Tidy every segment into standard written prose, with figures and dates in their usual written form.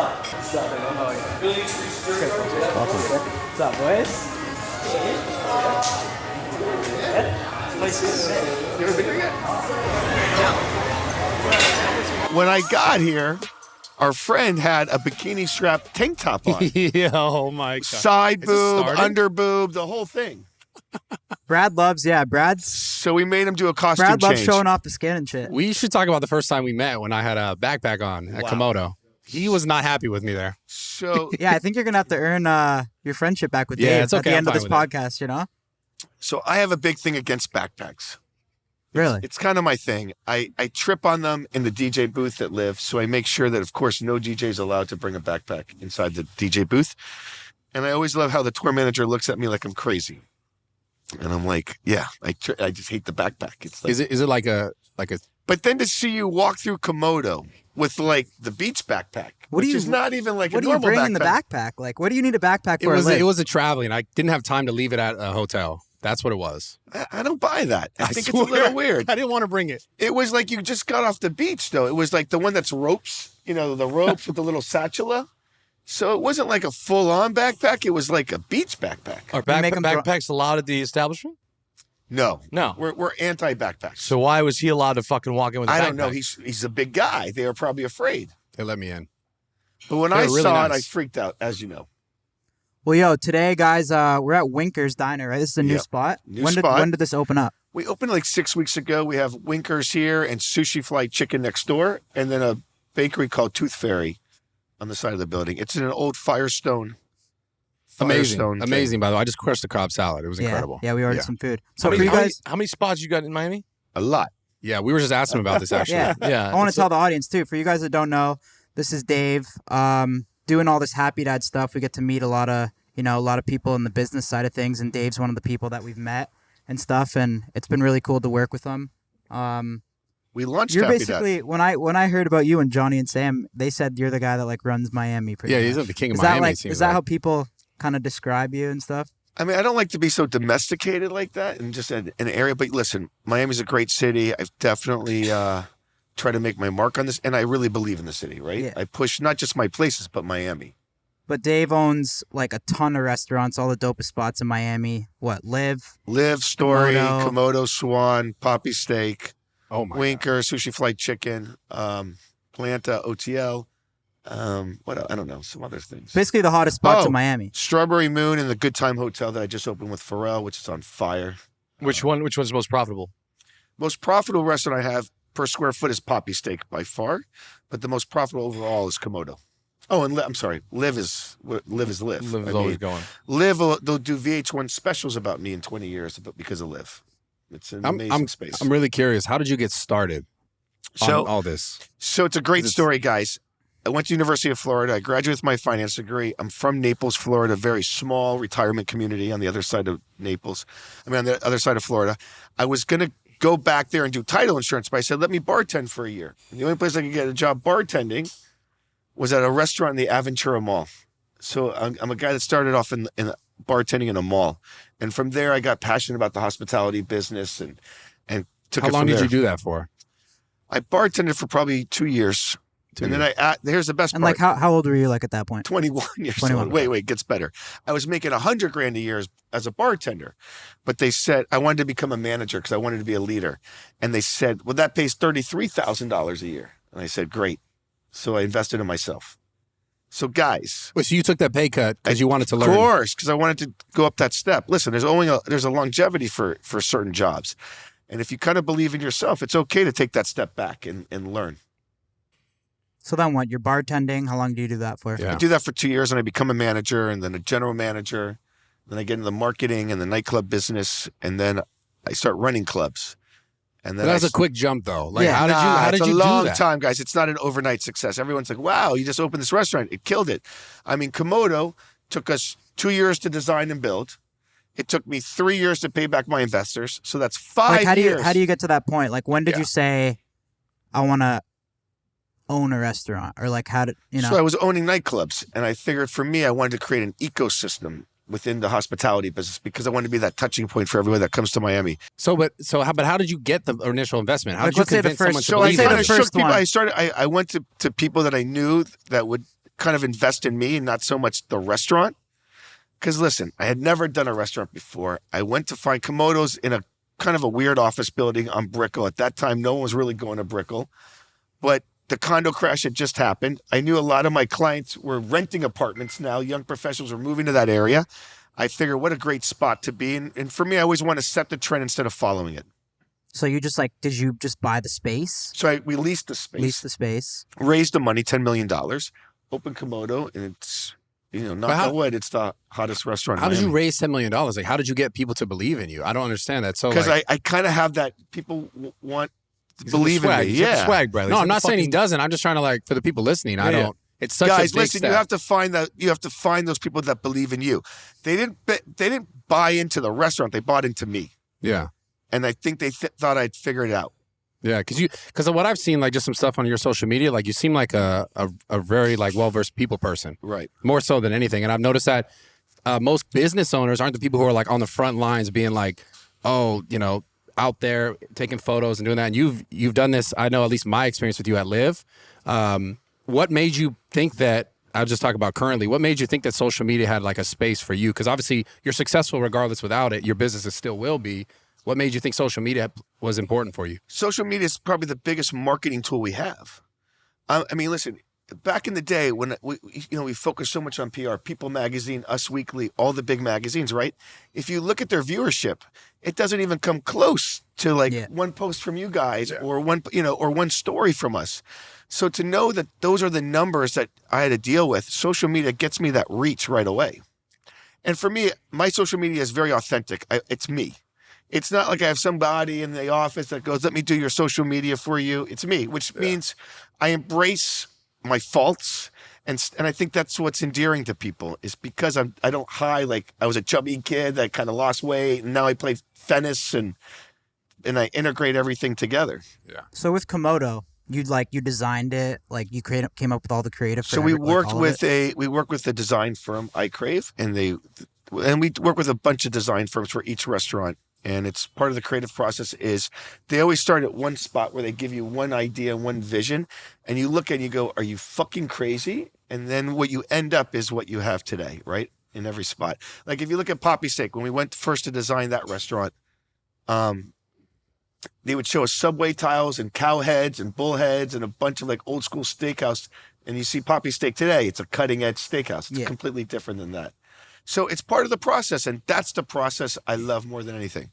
What's up, man? How are you? What's up, boys? You ever been here yet? When I got here, our friend had a bikini strap tank top on. Yeah, oh my God. Side boob, under boob, the whole thing. Brad loves, So we made him do a costume Brad loves change. showing off the skin and shit. We should talk about the first time we met when I had a backpack on at Komodo. He was not happy with me there. So Yeah, I think you're going to have to earn your friendship back with Yeah, Dave it's at okay, the I'm end of fine this with podcast, you know? So I have a big thing against backpacks. Really? It's kind of my thing. I trip on them in the DJ booth at Live, so I make sure that, of course, no DJ is allowed to bring a backpack inside the DJ booth. And I always love how the tour manager looks at me like I'm crazy. And I'm like, yeah, I just hate the backpack. It's like, Is it like a But then to see you walk through Komodo with like the beach backpack, which is not even like a What do you normal bring backpack. in the backpack? Like, what do you need a backpack it for? was a traveling. I didn't have time to leave it at a hotel. That's what it was. I don't buy that. I think it's a swear. little weird. I didn't want to bring it. It was like you just got off the beach, though. It was like the one that's ropes, you know, the ropes with the little satchel. So it wasn't like a full-on backpack. It was like a beach backpack. Are make 'em backpacks allowed at the establishment? No. No. We're anti-backpacks. So why was he allowed to fucking walk in with a backpack? I don't know. He's a big guy. They were probably afraid. They let me in. But when They I were really saw it, I nice. freaked out, as you know. Well, yo, today, guys, we're at Winker's Diner, right? This is a new Yep. spot. New When spot. did this open up? We opened like 6 weeks ago. We have Winkers here and Sushi Fly Chicken next door, and then a bakery called Tooth Fairy on the side of the building. It's in an old Firestone. Amazing. thing. Amazing, by the way. I just crushed the Cobb salad. It was incredible. Yeah, we ordered Yeah. some food. So How for you many, guys, how many spots you got in Miami? A lot. Yeah, we were just asking about this, actually. yeah, Yeah. I want to tell the audience too. For you guys that don't know, this is Dave. Doing all this Happy Dad stuff. We get to meet a lot of people in the business side of things, and Dave's one of the people that we've met and stuff, and it's been really cool to work with him. We launched You're Happy basically when I heard about you and Johnny and Sam, they said you're the guy that like runs Miami. Pretty Yeah, much. he's not the king of Is Miami. that like it seems is that like. how people kind of describe you and stuff? I mean, I don't like to be so domesticated like that and just an area. But listen, Miami's a great city. I've definitely tried to make my mark on this, and I really believe in the city, right? Yeah. I push not just my places, but Miami. But Dave owns like a ton of restaurants, all the dopest spots in Miami. What, Live? Live, Story, Komodo. Komodo Swan, Poppy Steak, Oh, my Winker, Sushi Flight Chicken, Planta, OTL. What else? I don't know, some other things. Basically the hottest spots Oh. in Miami. Strawberry Moon and the Good Time Hotel that I just opened with Pharrell, which is on fire. Which one's most profitable? Most profitable restaurant I have per square foot is Poppy Steak by far, but the most profitable overall is Komodo. Oh, and I'm sorry, Live is Live. Live is always going. Live, they'll do VH1 specials about me in 20 years because of Live. It's an amazing space. I'm really curious. How did you get started on all this? So it's a great story, guys. I went to University of Florida. I graduated with my finance degree. I'm from Naples, Florida, a very small retirement community on the other side of Naples. On the other side of Florida. I was going to go back there and do title insurance, but I said, let me bartend for a year. And the only place I could get a job bartending was at a restaurant in the Aventura Mall. So I'm a guy that started off in bartending in a mall. And from there, I got passionate about the hospitality business and took How it from long did there. you do that for? I bartended for probably 2 years. Then here's the best And part. like how old were you like at that point? 21 years 21. old. Wait, it gets better. I was making $100,000 a year as a bartender, but they said I wanted to become a manager because I wanted to be a leader. And they said, well, that pays $33,000 a year. And I said, great. So I invested in myself. So guys, Wait, so you took that pay cut because you wanted to learn? of course, because I wanted to go up that step. Listen, there's a longevity for certain jobs. And if you kind of believe in yourself, it's okay to take that step back and learn. So then what? You're bartending. How long do you do that for? Yeah. I do that for 2 years and I become a manager and then a general manager. Then I get into the marketing and the nightclub business. And then I start running clubs. And then That was a quick jump, though. Like, Yeah. how did it's you a long do that? time, guys. It's not an overnight success. Everyone's like, wow, you just opened this restaurant. It killed it. I mean, Komodo took us 2 years to design and build. It took me 3 years to pay back my investors. So that's 5 Like years. how do you get to that point? Like when did Yeah. you say, I want to own a restaurant, or like how did So I was owning nightclubs, and I figured for me, I wanted to create an ecosystem within the hospitality business because I wanted to be that touching point for everyone that comes to Miami. But how did you get the initial investment? How Like, did you let's say the convince someone first- to So I Let's say believe the kind in of it? first shook people. one. I went to people that I knew that would kind of invest in me and not so much the restaurant. Because listen, I had never done a restaurant before. I went to find Komodo's in a kind of a weird office building on Brickell. At that time, no one was really going to Brickell. But the condo crash had just happened. I knew a lot of my clients were renting apartments now. Young professionals were moving to that area. I figured what a great spot to be. And for me, I always want to set the trend instead of following it. So you just did you just buy the space? So we leased the space. Leased the space. Raised the money, $10 million. Opened Komodo, and it's, knock on wood, it's the hottest restaurant in How did you Miami. raise $10 million? Like, how did you get people to believe in you? I don't understand that. So, Because like, I kind of have that, people want to He's got the believe in swag. me. He's got the Yeah. swag, Bradley. no, He's I'm got not the saying he fucking- doesn't. I'm just trying to for the people listening. I Yeah, don't. It's such a Guys, big listen, step. you have to find that. You have to find those people that believe in you. They didn't buy into the restaurant. They bought into me. Yeah. And I think they thought I'd figure it out. Yeah, because what I've seen, like just some stuff on your social media, like you seem like a very like well-versed people person, Right. more so than anything. And I've noticed that most business owners aren't the people who are like on the front lines being like, oh, out there taking photos and doing that. And you've done this. I know at least my experience with you at Live. What made you think that? I'll just talk about currently. What made you think that social media had like a space for you? Because obviously you're successful regardless without it. Your businesses still will be. What made you think social media was important for you? Social media is probably the biggest marketing tool we have. I mean, listen, back in the day when we focused so much on PR, People Magazine, Us Weekly, all the big magazines, right? If you look at their viewership, it doesn't even come close to one post from you guys or one story from us. So to know that those are the numbers that I had to deal with, social media gets me that reach right away. And for me, my social media is very authentic. It's me. It's not like I have somebody in the office that goes, let me do your social media for you. It's me, which means I embrace my faults. And I think that's what's endearing to people is because I don't hide, like I was a chubby kid that kind of lost weight and now I play tennis and I integrate everything together. Yeah. So with Komodo, you designed it, like you came up with all the creative. So we worked with a design firm, iCrave, and we work with a bunch of design firms for each restaurant. And it's part of the creative process is they always start at one spot where they give you one idea, one vision, and you look and you go, are you fucking crazy? And then what you end up is what you have today, right? In every spot. Like if you look at Poppy Steak, when we went first to design that restaurant, they would show us subway tiles and cow heads and bull heads and a bunch of like old school steakhouse. And you see Poppy Steak today, it's a cutting edge steakhouse. It's completely different than that. So it's part of the process, and that's the process I love more than anything.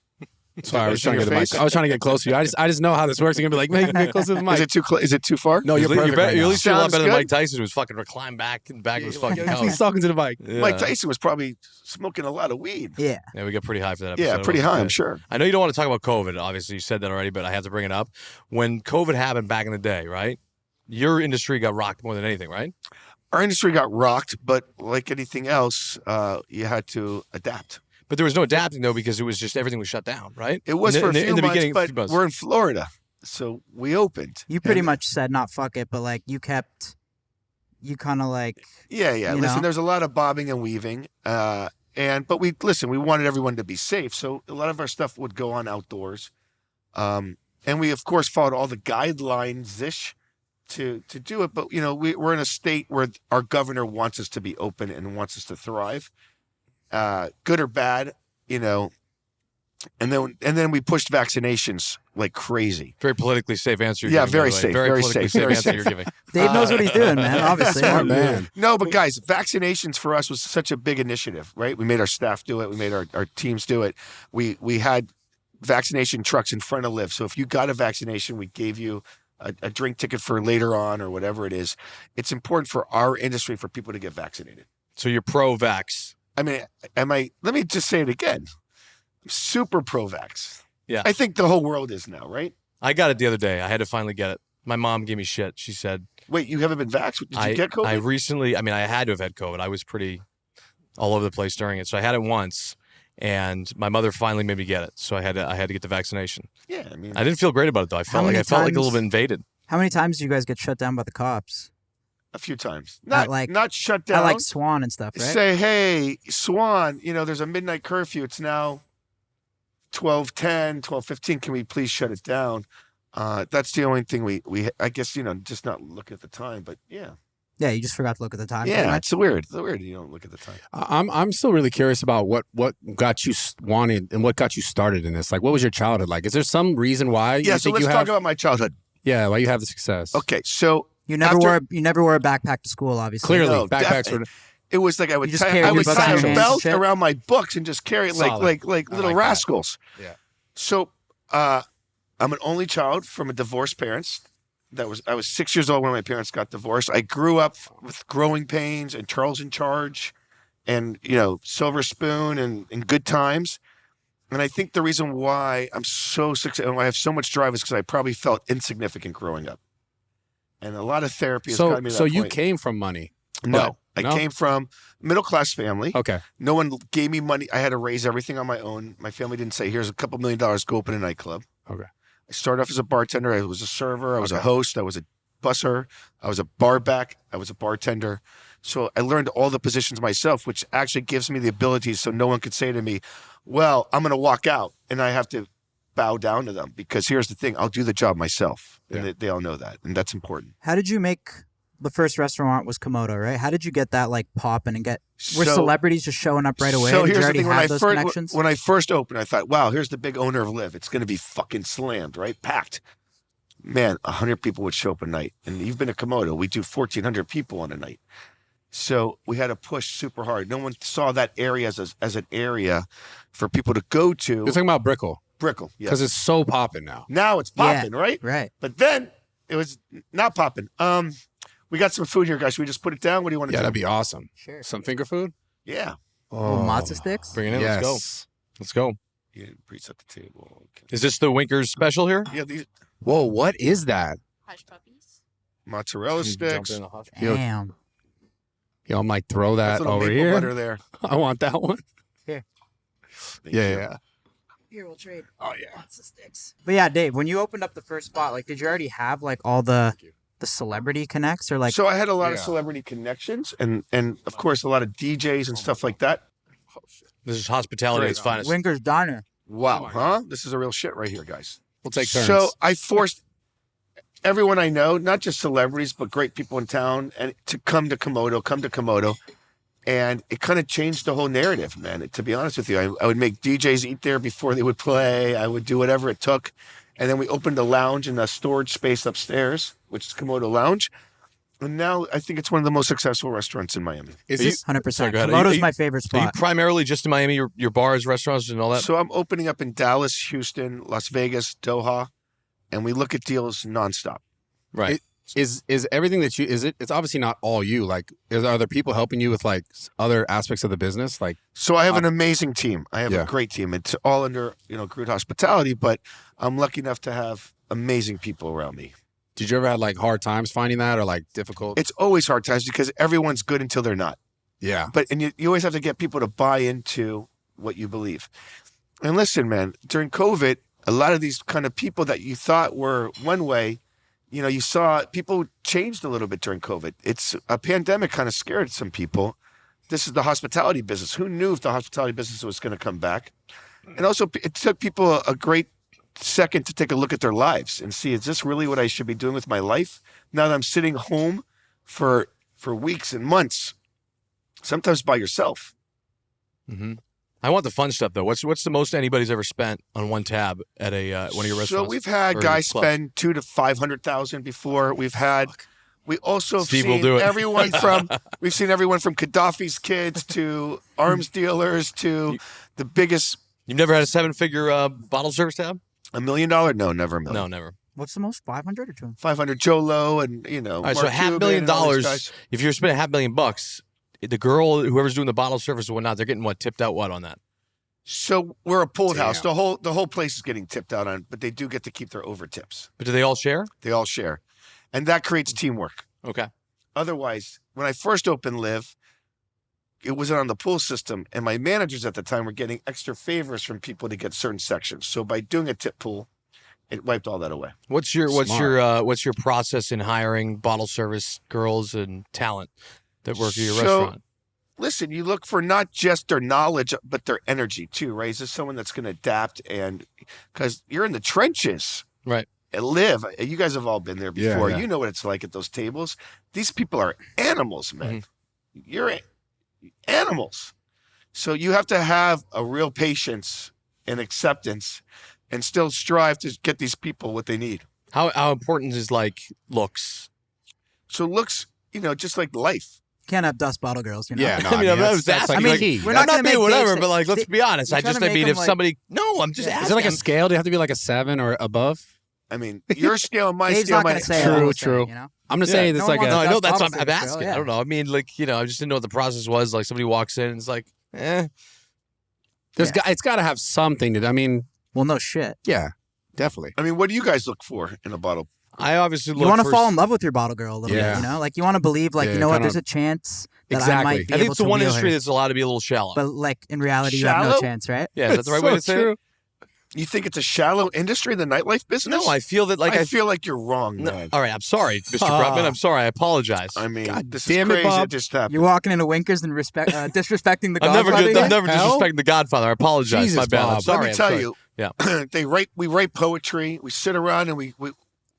Sorry, I was trying to get the mic. I was trying to get close to you. I just know how this works. You're gonna be like, make me get close to the mic. Is it too far? No, you're perfect. You're right at now. least a lot Sounds better than good. Mike Tyson, who was fucking reclined back in the back of his fucking He's couch. talking to the mic. Yeah. Mike Tyson was probably smoking a lot of weed. Yeah. Yeah, we got pretty high for that episode. Yeah, pretty high, I'm sure. I know you don't want to talk about COVID. Obviously, you said that already, but I have to bring it up. When COVID happened back in the day, right? Your industry got rocked more than anything, right? Our industry got rocked, but like anything else, you had to adapt. But there was no adapting, though, because it was just everything was shut down, right? It was in for the, a few in the months, beginning, but few months. we're in Florida, so we opened. You pretty And- much said not fuck it, but like you kind of like Yeah. you Listen, know? there's a lot of bobbing and weaving, but we wanted everyone to be safe, so a lot of our stuff would go on outdoors, and we of course followed all the guidelines ish to do it. But we're in a state where our governor wants us to be open and wants us to thrive, good or bad, And then we pushed vaccinations like crazy. Very politically safe answer. You're Yeah, giving, very by the way. safe, Very very politically safe, very answer safe. you're giving. Dave knows what he's doing, man. Obviously, Smart man. No, but guys, vaccinations for us was such a big initiative, right? We made our staff do it. We made our teams do it. We had vaccination trucks in front of Live. So if you got a vaccination, we gave you a drink ticket for later on or whatever it is. It's important for our industry for people to get vaccinated. So you're pro-vax. I mean, let me just say it again. Super pro-vax. Yeah. I think the whole world is now, right? I got it the other day. I had to finally get it. My mom gave me shit. She said, Wait, you haven't been vaxxed? Did you get COVID? I had to have had COVID. I was pretty all over the place during it. So I had it once, and my mother finally made me get it. So I had to get the vaccination. Yeah, I mean, I didn't feel great about it, though. I felt like a little bit invaded. How many times do you guys get shut down by the cops? a few times. At Not shut down. I like Swan and stuff, right? Say, hey, Swan, there's a midnight curfew. It's now 12:10, 12:15. Can we please shut it down? That's the only thing we I guess, just not look at the time, but yeah. Yeah, you just forgot to look at the time. pretty Yeah, much. it's weird. It's weird you don't look at the time. I'm still really curious about what got you wanted and what got you started in this. Like, what was your childhood like? Is there some reason why Yeah, you so think let's you talk have? about my childhood. Yeah, why you have the success? Okay, so You never after- wore a backpack to school, obviously. Clearly, No, backpacks definitely. were. it was like I would You just tie, carry I your would books tie in a your hands belt and shit? around my books and just carry it Solid. like I little like that. rascals. Yeah. So I'm an only child from a divorced parents. I was 6 years old when my parents got divorced. I grew up with growing pains and Charles in Charge and, Silver Spoon and Good Times. And I think the reason why I'm so successful and why I have so much drive is because I probably felt insignificant growing up. And a lot of therapy has gotten me to So that you point. came from money. No, I No? came from middle-class family. Okay. No one gave me money. I had to raise everything on my own. My family didn't say, here's a couple $1 million, go open a nightclub. Okay. I started off as a bartender. I was a server. I was a host. I was a busser. I was a bar back. I was a bartender. So I learned all the positions myself, which actually gives me the ability so no one could say to me, well, I'm going to walk out and I have to bow down to them because here's the thing. I'll do the job myself. And they all know that. And that's important. How did you make the first restaurant was Komodo, right? How did you get that like popping and were So- celebrities just showing up right away? So Did you here's the already thing: have those connections? when I first opened, I thought, "Wow, here's the big owner of Live. It's going to be fucking slammed, right? Packed." Man, 100 people would show up a night, and you've been to Komodo. We do 1,400 people on a night, so we had to push super hard. No one saw that area as an area for people to go to. You're talking about Brickell Brickell, yes. because it's so popping now. Now it's popping, right? Right. But then it was not popping. We got some food here, guys. Should we just put it down? What do you want to Yeah, do? that'd be awesome. Sure. Some finger food. Yeah. Oh, matzo sticks? Bring it in. Yes. Let's go. You didn't preset the table. Okay. Is this the Winkers special here? Yeah, these Whoa, what is that? Hush puppies. mozzarella sticks. Yo, Damn. Yo, I might throw That's that little over maple here. butter there. I want that one. Thank Yeah, you. yeah. Here, we'll trade. Oh yeah. Matzo sticks. But yeah, Dave, when you opened up the first spot, like, did you already have like all the celebrity connects or like? So I had a lot of Yeah. celebrity connections and of course a lot of DJs and stuff like that. This is hospitality at its finest. Winker's Diner. Wow, huh? This is a real shit right here, guys. We'll take turns. So I forced everyone I know, not just celebrities, but great people in town, and to come to Komodo. And it kind of changed the whole narrative, man. To be honest with you, I would make DJs eat there before they would play. I would do whatever it took. And then we opened a lounge in the storage space upstairs, which is Komodo Lounge. And now I think it's one of the most successful restaurants in Miami. is Are you- this 100%. Sorry, go ahead. Komodo's Are you- my favorite Are you spot. primarily just in Miami, your bars, restaurants, and all that? So I'm opening up in Dallas, Houston, Las Vegas, Doha, and we look at deals nonstop. Right. is everything that you is it? It's obviously not all you. Like, are there people helping you with like other aspects of the business? Like, So I have an amazing team. I have Yeah. a great team. It's all under, Groot Hospitality, but I'm lucky enough to have amazing people around me. did you ever have like hard times finding that or like difficult? It's always hard times because everyone's good until they're not. Yeah. And you always have to get people to buy into what you believe. And listen, man, during COVID, a lot of these kind of people that you thought were one way, you saw people changed a little bit during COVID. It's a pandemic kind of scared some people. This is the hospitality business. Who knew if the hospitality business was going to come back? And also it took people a great second to take a look at their lives and see, is this really what I should be doing with my life? Now that I'm sitting home for weeks and months, sometimes by yourself. Mm-hmm. I want the fun stuff though. What's the most anybody's ever spent on one tab at a one of your restaurants? So we've had or guys clubs? spend $200,000 to $500,000 before. We also have Steve will seen do it. we've seen everyone from Gaddafi's kids to arms dealers to the biggest You've never had a 7-figure bottle service tab? $1 million. No, never a million. No, never. What's the most? 500 or 200? 500 Joe Low and All right, so Mark Cuban $500,000. and all these guys. If you're spending $500,000, the girl, whoever's doing the bottle service or whatnot, they're getting tipped out on that? So we're a pulled house. Damn. The whole place is getting tipped out on, but they do get to keep their over tips. But do they all share? They all share, and that creates teamwork. Okay. Otherwise, when I first opened Live, it wasn't on the pool system, and my managers at the time were getting extra favors from people to get certain sections. So by doing a tip pool, it wiped all that away. What's your process in hiring bottle service girls and talent that work at your restaurant? Listen, you look for not just their knowledge, but their energy too, right? Is this someone that's going to adapt? And because you're in the trenches, Right. live. You guys have all been there before. Yeah. You know what it's like at those tables. These people are animals, man. You're animals. So you have to have a real patience and acceptance and still strive to get these people what they need. How important is like looks? So looks, just like life. Can't have dust bottle girls, you know? Yeah, no, I mean, I was that's asking. like I mean, key. we're I'm not not gonna being make whatever, Dave but like, say- let's be honest. you're I trying just to I make mean, him, if like- somebody, no, I'm just asking. Is it like a scale? Do you have to be like a 7 or above? I mean, your scale and my Dave's scale not might going to say True, what I was true. saying, you know? I'm just Yeah. saying No it's one like wants No, a. I know that's bottle what I'm service, asking. girl, yeah. I don't know. I mean, like, I just didn't know what the process was. Like somebody walks in and it's like, It's got to have something to. I mean, Well, no shit. yeah, definitely. I mean, what do you guys look for in a bottle? I obviously look You want to for- fall in love with your bottle girl a little Yeah. bit, you know? Like, you want to believe, like, Yeah, you know what, kinda- there's a chance that I Exactly. might be I think able it's the to one wheel industry her. that's allowed to be a little shallow. But, like, in reality, you have no Shallow? chance, right? Yeah, is that the right way to say it? You think it's a shallow industry, the nightlife business? No, I feel that like I feel like you're wrong, No, man. all right, I'm sorry, Mr. Krupman. I'm sorry. I apologize. I mean, God this is damn it, crazy. Bob. It just happened. You're walking into Winkers and disrespecting the I'm never Godfather good. here? I'm never Hell? disrespecting the Godfather. I apologize. Jesus, My bad. I'm Bob. sorry. Let me I'm tell sorry. you, Yeah. we write poetry. We sit around and we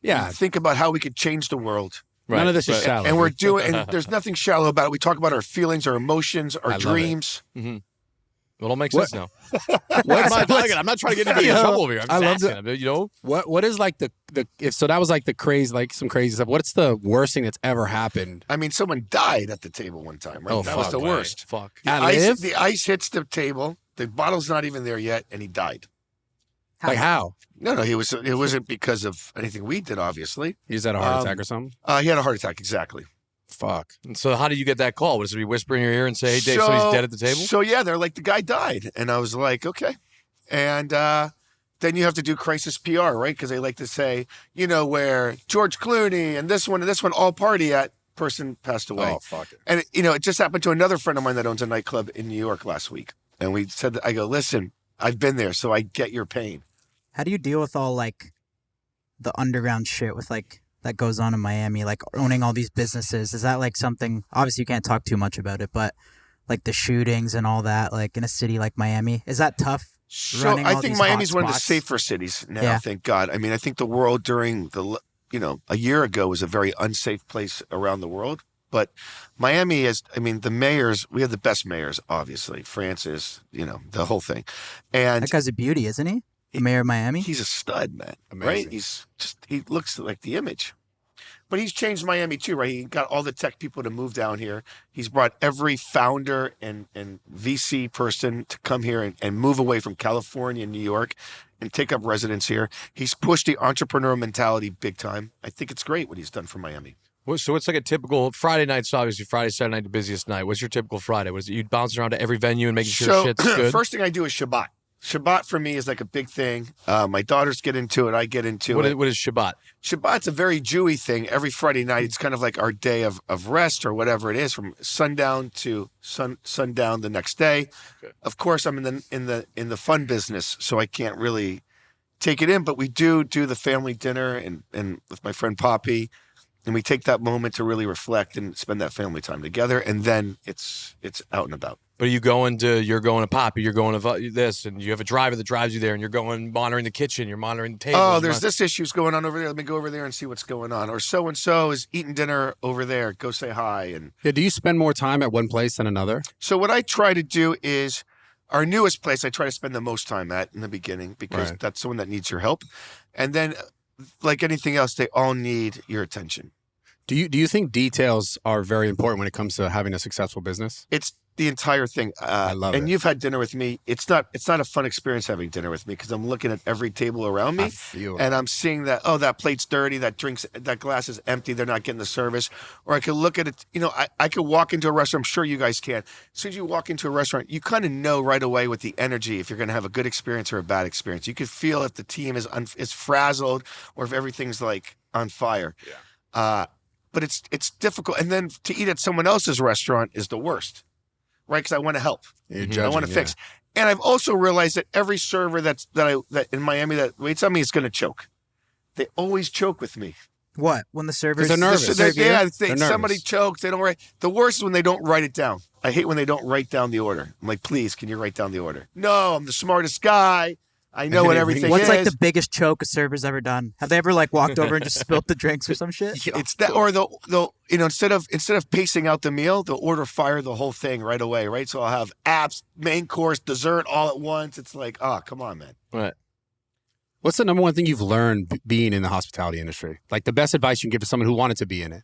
Yeah, think about how we could change the world. none of this is right. shallow. And we're doing, and there's nothing shallow about it. We talk about our feelings, our emotions, our I love it. dreams. It all makes sense now. What's- I'm not trying to get anybody in Yeah. trouble over here. I'm I just love asking. You know, What is like the if so that was like the crazy, like some crazy stuff. What's the worst thing that's ever happened? I mean, someone died at the table one time, right? Oh, that was fuck, the way. worst. Fuck. The At ice, Liv? the ice hits the table. The bottle's not even there yet, and he died. Like how? No, it wasn't because of anything we did, obviously. He just had a heart attack or something? He had a heart attack, exactly. Fuck. And so how did you get that call? Was it be whisper in your ear and say, "Hey, Dave, somebody's dead at the table"? So yeah, they're like, the guy died. And I was like, okay. And then you have to do crisis PR, right? Because they like to say, where George Clooney and this one all party at, person passed away. Oh, fuck it. And, it just happened to another friend of mine that owns a nightclub in New York last week. And we said, I go, listen, I've been there, so I get your pain. How do you deal with all, like, the underground shit with, like, that goes on in Miami, like owning all these businesses? Is that like something, obviously you can't talk too much about it, but like the shootings and all that, like in a city like Miami, is that tough? So running I all think these Miami's hot one of the spots? safer cities now, Yeah. thank God. I mean, I think the world during a year ago was a very unsafe place around the world. But Miami is, the mayors, we have the best mayors, obviously. Francis, the whole thing. And That guy's a beauty, isn't he? The mayor of Miami? he's a stud, man. Amazing. Right? He looks like the image. But he's changed Miami too, right? He got all the tech people to move down here. He's brought every founder and VC person to come here and move away from California and New York and take up residence here. He's pushed the entrepreneurial mentality big time. I think it's great what he's done for Miami. So what's like a typical Friday night's obviously Friday, Saturday night, the busiest night. What's your typical Friday? Was it you bouncing around to every venue and making sure So shit's good? first thing I do is Shabbat. Shabbat for me is like a big thing. My daughters get into it. I get into it. What is Shabbat? Shabbat's a very Jewy thing. Every Friday night, it's kind of like our day of rest or whatever it is, from sundown to sundown the next day. Okay. Of course, I'm in the fun business, so I can't really take it in. But we do the family dinner and with my friend Poppy, and we take that moment to really reflect and spend that family time together. And then it's out and about. But you're going to Poppy, you're going to this, and you have a driver that drives you there, and you're going monitoring the kitchen, you're monitoring the table. Oh, there's this issue's going on over there. Let me go over there and see what's going on. Or so and so is eating dinner over there. Go say hi. And Yeah, do you spend more time at one place than another? so what I try to do is our newest place I try to spend the most time at in the beginning because Right. that's someone that needs your help. And then like anything else, they all need your attention. Do you think details are very important when it comes to having a successful business? It's the entire thing. I love and it. you've had dinner with me. It's not a fun experience having dinner with me because I'm looking at every table around me. I feel And I'm seeing that, that plate's dirty, that glass is empty, they're not getting the service. Or I could look at it, I could walk into a restaurant, I'm sure you guys can. As soon as you walk into a restaurant, you kind of know right away with the energy if you're going to have a good experience or a bad experience. You could feel if the team is frazzled or if everything's like on fire. Yeah. But it's difficult. And then to eat at someone else's restaurant is the worst, right? Because I want to help. You're I judging, want to yeah. fix. And I've also realized that every server that in Miami that waits on me is going to choke. They always choke with me. What? When the servers they're nervous. serve you? Yeah, They're somebody nervous. chokes. They don't write. The worst is when they don't write it down. I hate when they don't write down the order. I'm like, please, can you write down the order? No, I'm the smartest guy. I know what everything What's is. like the biggest choke a server's ever done? Have they ever like walked over and just spilt the drinks or some shit? It's that, or they'll instead of pacing out the meal, they'll order fire the whole thing right away, right? So I'll have apps, main course, dessert all at once. It's like, oh, come on, man. Right. What's the number one thing you've learned being in the hospitality industry? Like the best advice you can give to someone who wanted to be in it?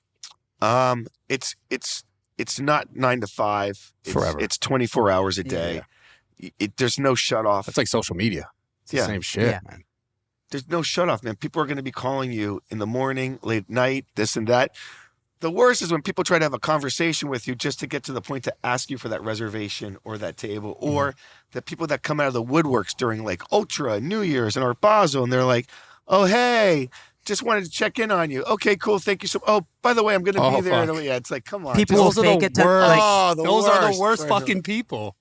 It's not 9 to 5. Forever. It's 24 hours a day. There's no shut off. That's like social media. It's the same shit, man. There's no shut off, man. People are going to be calling you in the morning, late at night, this and that. The worst is when people try to have a conversation with you just to get to the point to ask you for that reservation or that table, or the people that come out of the woodworks during like Ultra, New Year's, and Art Basel, and they're like, oh, hey, just wanted to check in on you. Okay, cool. Thank you so much. Oh, by the way, I'm going to be there. Fuck. Yeah, it's like, come on. People will fake it to like. Those are the worst fucking people.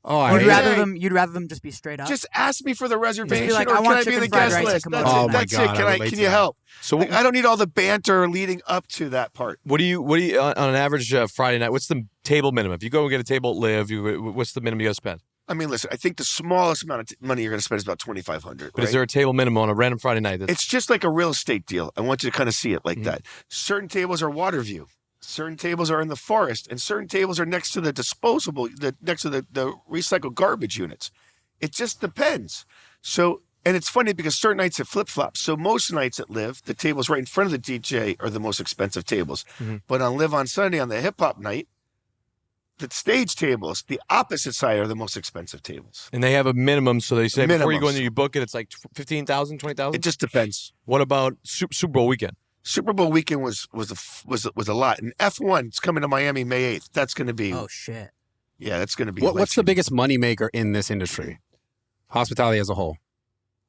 Oh, I You'd hate rather it. them. You'd rather them just be straight up. Just ask me for the reservation, like, or I can want I be in the chicken fried guest rice list? at That's Komodo. it. Oh my That's God, it. I Can relate can to you that. help? So Like, I don't need all the banter leading up to that part. what do you on an average Friday night? What's the table minimum? If you go and get a table at Live, what's the minimum you got to spend? I mean, listen, I think the smallest amount of money you're going to spend is about $2,500. But is there a table minimum on a random Friday night? It's just like a real estate deal. I want you to kind of see it like that. Certain tables are water view. Certain tables are in the forest, and certain tables are next to the disposable, next to the recycled garbage units. It just depends. So, and it's funny because certain nights it flip-flops. So most nights at Live, the tables right in front of the DJ are the most expensive tables. But on Live on Sunday, on the hip-hop night, the stage tables, the opposite side are the most expensive tables. And they have a minimum, so they say before you go in Minimums. there, you book it. It's like 15,000, 20,000. It just depends. What about Super Bowl weekend? Super Bowl weekend was a lot. And F1 is coming to Miami May 8th. That's going to be Oh shit. yeah, that's going to be. What's the biggest moneymaker in this industry? Hospitality as a whole.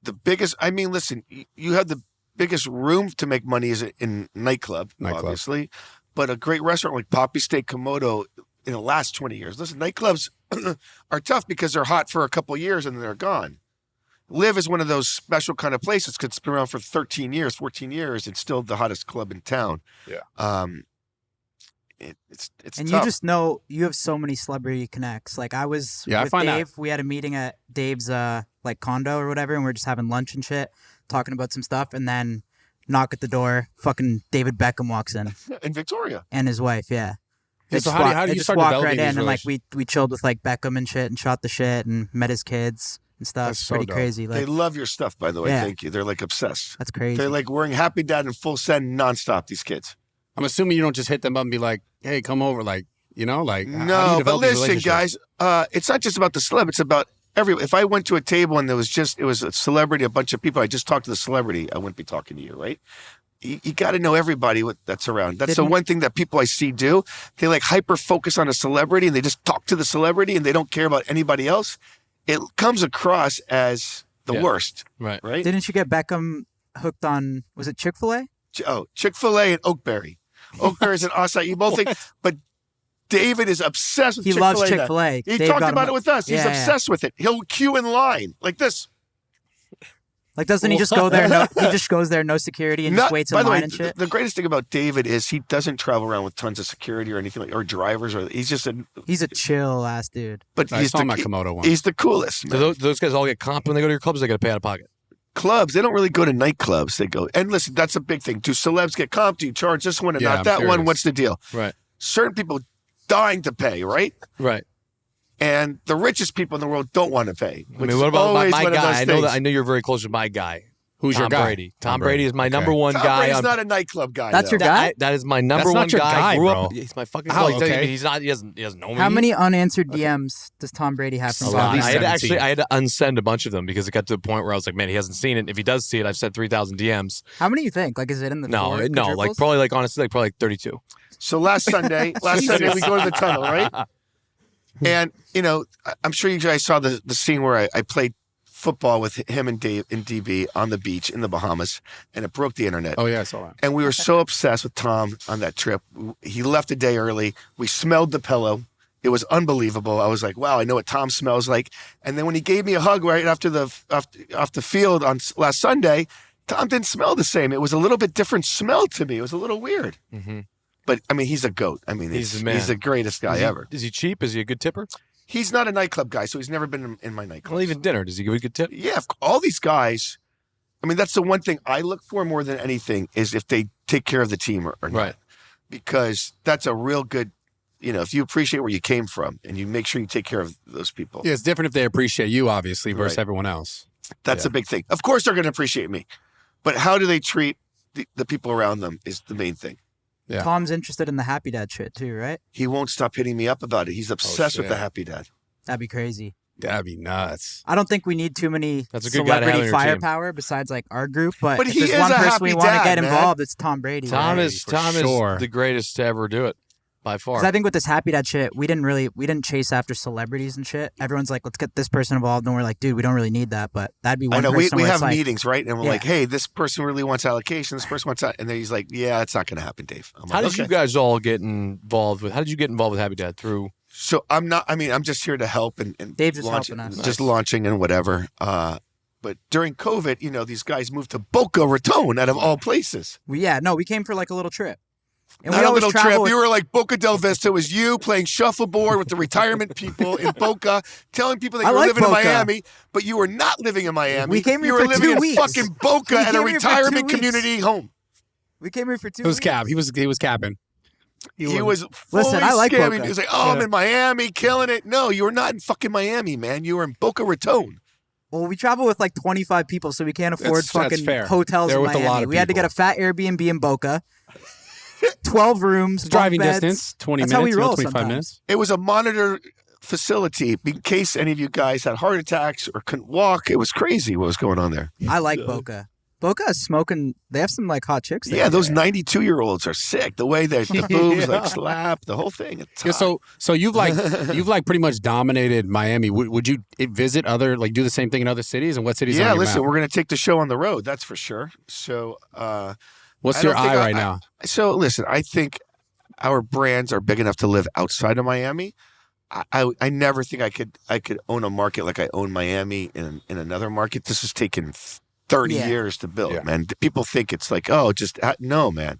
The biggest? I mean, listen, you have the biggest room to make money is in nightclub, obviously, but a great restaurant like Poppy Steak Komodo in the last 20 years. Listen, nightclubs are tough because they're hot for a couple of years and then they're gone. Live is one of those special kind of places because it's been around for 13 years, 14 years. It's still the hottest club in town. Yeah. It's And tough. you just know you have so many celebrity connects. Like I was Yeah, I with find that- Dave. We had a meeting at Dave's like condo or whatever, and we are just having lunch and shit, talking about some stuff, and then knock at the door. Fucking David Beckham walks in in Victoria. and his wife. Yeah. Yeah, They so just how do they you just start walked developing right these in and like we chilled with like Beckham and shit and shot the shit and met his kids and stuff. That's It's so pretty dope. crazy. They Like love your stuff, by the way. Yeah. Thank you. They're like obsessed. that's crazy. They're like wearing Happy Dad in full send nonstop, these kids. I'm assuming you don't just hit them up and be like, hey, come over. Like, you know, like, how do you No, but develop these listen, relationships? guys, it's not just about the celeb. It's about if I went to a table and it was a celebrity, a bunch of people, I just talked to the celebrity, I wouldn't be talking to you, right? You got to know everybody that's around. That's the one thing that people I see do. They like hyper focus on a celebrity and they just talk to the celebrity and they don't care about anybody else. It comes across as the worst, Right. right? Didn't you get Beckham hooked on? Was it Chick-fil-A? Chick-fil-A and Oakberry. Oakberry's an acai. You both think, but David is obsessed with He Chick-fil-A. loves now. Chick-fil-A. He Dave talked got him about it hooked. with us. He's Yeah, yeah. obsessed with it. He'll queue in line like this. Like, doesn't he just go there? He just goes there, no security, and just waits in by the line way, and shit. the greatest thing about David is he doesn't travel around with tons of security or anything like, or drivers, or he's just He's a chill ass dude. But I he's saw the, my Komodo one. he's the coolest. So Man. those guys all get comp when they go to your clubs. They got to pay out of pocket. Clubs, they don't really go to nightclubs. They go, and listen, that's a big thing. Do celebs get comp? Do you charge this one and Yeah, not I'm that one? curious. What's the deal? Right. Certain people dying to pay, right? Right. And the richest people in the world don't want to pay. I mean, what about my one of guy? those I know things. I know you're very close with my guy. Who's Tom your guy? Brady. Tom Brady is my number Okay. one Tom guy. Brady's on- not a nightclub guy. That's though. your guy? That is my number That's one not your guy, Grew bro. up. He's my fucking. How? Well, Okay. He's not. He doesn't know me. How many unanswered DMs does Tom Brady have from A A lot. lot. At least I had to 17. I had to unsend a bunch of them because it got to the point where I was like, man, he hasn't seen it. If he does see it, I've sent 3,000 DMs. How many do you think? Like, is it in the No, four like quadruples? probably like honestly, like probably like 32. So last Sunday we go to the tunnel, right? And I'm sure you guys saw the scene where I played football with him and Dave and DB on the beach in the Bahamas, and it broke the internet. Oh, yeah, I saw that. And we were so obsessed with Tom on that trip. He left a day early. We smelled the pillow. It was unbelievable. I was like, wow, I know what Tom smells like. And then when he gave me a hug right after off the field on last Sunday, Tom didn't smell the same. It was a little bit different smell to me. It was a little weird. Mm-hmm. But I mean, he's a goat. I mean, He's the man. he's the greatest guy ever. Is he cheap? Is he a good tipper? He's not a nightclub guy, so he's never been in my nightclub. Well, even dinner. Does he give a good tip? Yeah, all these guys. I mean, that's the one thing I look for more than anything is if they take care of the team or not. Right. Because that's a real good, if you appreciate where you came from and you make sure you take care of those people. Yeah, it's different if they appreciate you, obviously, versus Right. everyone else. That's a big thing. Of course, they're going to appreciate me, but how do they treat the people around them is the main thing. Yeah. Tom's interested in the Happy Dad shit too, right? He won't stop hitting me up about it. He's obsessed with shit. the Happy Dad. That'd be crazy. That'd be nuts. I don't think we need too many That's a good guy to have on celebrity your team. firepower besides like our group. But But if he there's is one a person happy we want to dad, get man. involved, it's Tom Brady. Tom right? is for sure. the greatest to ever do it by far. 'Cause I think with this Happy Dad shit, we didn't chase after celebrities and shit. Everyone's like, let's get this person involved, and we're like, dude, we don't really need that. But that'd be one I know person we where have it's like, meetings, right? And we're Yeah. like, hey, this person really wants allocation. This person wants that. And then he's like, yeah, it's not going to happen, Dave. I'm How like, did you "Okay." guys all get involved with? How did you get involved with Happy Dad? Through So I'm just here to help and Dave's just launching, helping us. just launching and whatever. But during COVID, these guys moved to Boca Raton out of all places. we came for like a little trip. And Not we a always little trip. travel. You were like Boca del Vista. It was you playing shuffleboard with the retirement people in Boca, telling people that I you were like living Boca. in Miami, but you were not living in Miami. We came here You were for living 2 in weeks. fucking Boca We at a came here for 2 retirement weeks. community home. We came here for 2 It was weeks. cap. He was capping. He was fully Listen, I like scamming. Boca. He was like, "Oh, I'm in Miami, killing it." No, you were not in fucking Miami, man. You were in Boca Raton. Well, we travel with like 25 people, so we can't afford That's fucking fair. hotels They're in with a Miami. lot of We had to get a people. fat Airbnb in Boca. 12 rooms, bunk Driving beds. distance, 20 That's how we minutes, roll 25 sometimes. minutes. It was a monitor facility in case any of you guys had heart attacks or couldn't walk. It was crazy what was going on there. I like Boca. Boca is smoking. They have some like hot chicks there. Yeah, those 92-year-olds are sick. The way the boobs like slap, the whole thing. It's Yeah, hot. so you've like pretty much dominated Miami. Would you visit other do the same thing in other cities? And what cities? Yeah, on your listen, map? we're going to take the show on the road. That's for sure. So, What's I your don't think eye I- right now? so listen, I think our brands are big enough to live outside of Miami. I never think I could own a market like I own Miami in another market. This has taken 30 Yeah. years to build, Yeah. man. People think it's like, oh, just no, man.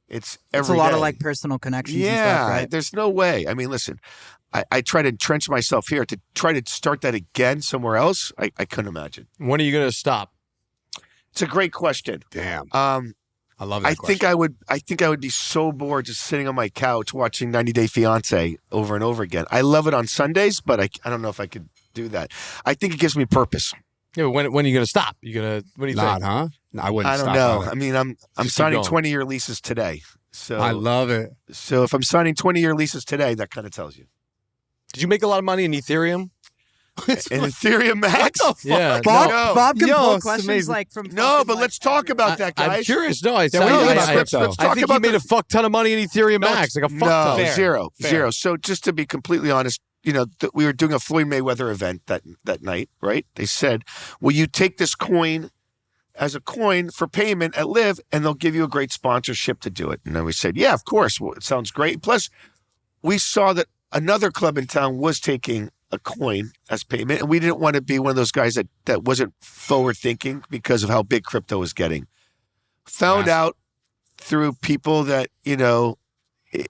It's It's every a lot day. of like personal connections and Yeah, stuff, right? there's no way. I mean, listen, I try to entrench myself here to try to start that again somewhere else. I couldn't imagine. when are you going to stop? It's a great question. Damn, I love that. I think I would be so bored just sitting on my couch watching 90 Day Fiance over and over again. I love it on Sundays, but I don't know if I could do that. I think it gives me purpose. Yeah, but when are you going to stop? You going to? What do you not, think? huh? No, I wouldn't. I don't stop know. on it. I mean, I'm keep signing going. 20-year leases today. So I love it. so if I'm signing 20-year leases today, that kind of tells you. Did you make a lot of money in Ethereum? And Ethereum Max? Yeah. Bob, No. Bob can Yo, pull it's questions amazing. like from No, fucking, but like, let's talk about that, guys. I'm curious. No, Yeah, what do you I, think about I, crypto? let's I talk think about you made the- a fuck ton of money in Ethereum No, Max, like a fuck No, ton. zero. Fair. So just to be completely honest, we were doing a Floyd Mayweather event that night, right? They said, will you take this coin as a coin for payment at Live, and they'll give you a great sponsorship to do it. And then we said, yeah, of course. Well, it sounds great. Plus, we saw that another club in town was taking a coin as payment, and we didn't want to be one of those guys that wasn't forward thinking because of how big crypto was getting. Found out through people that,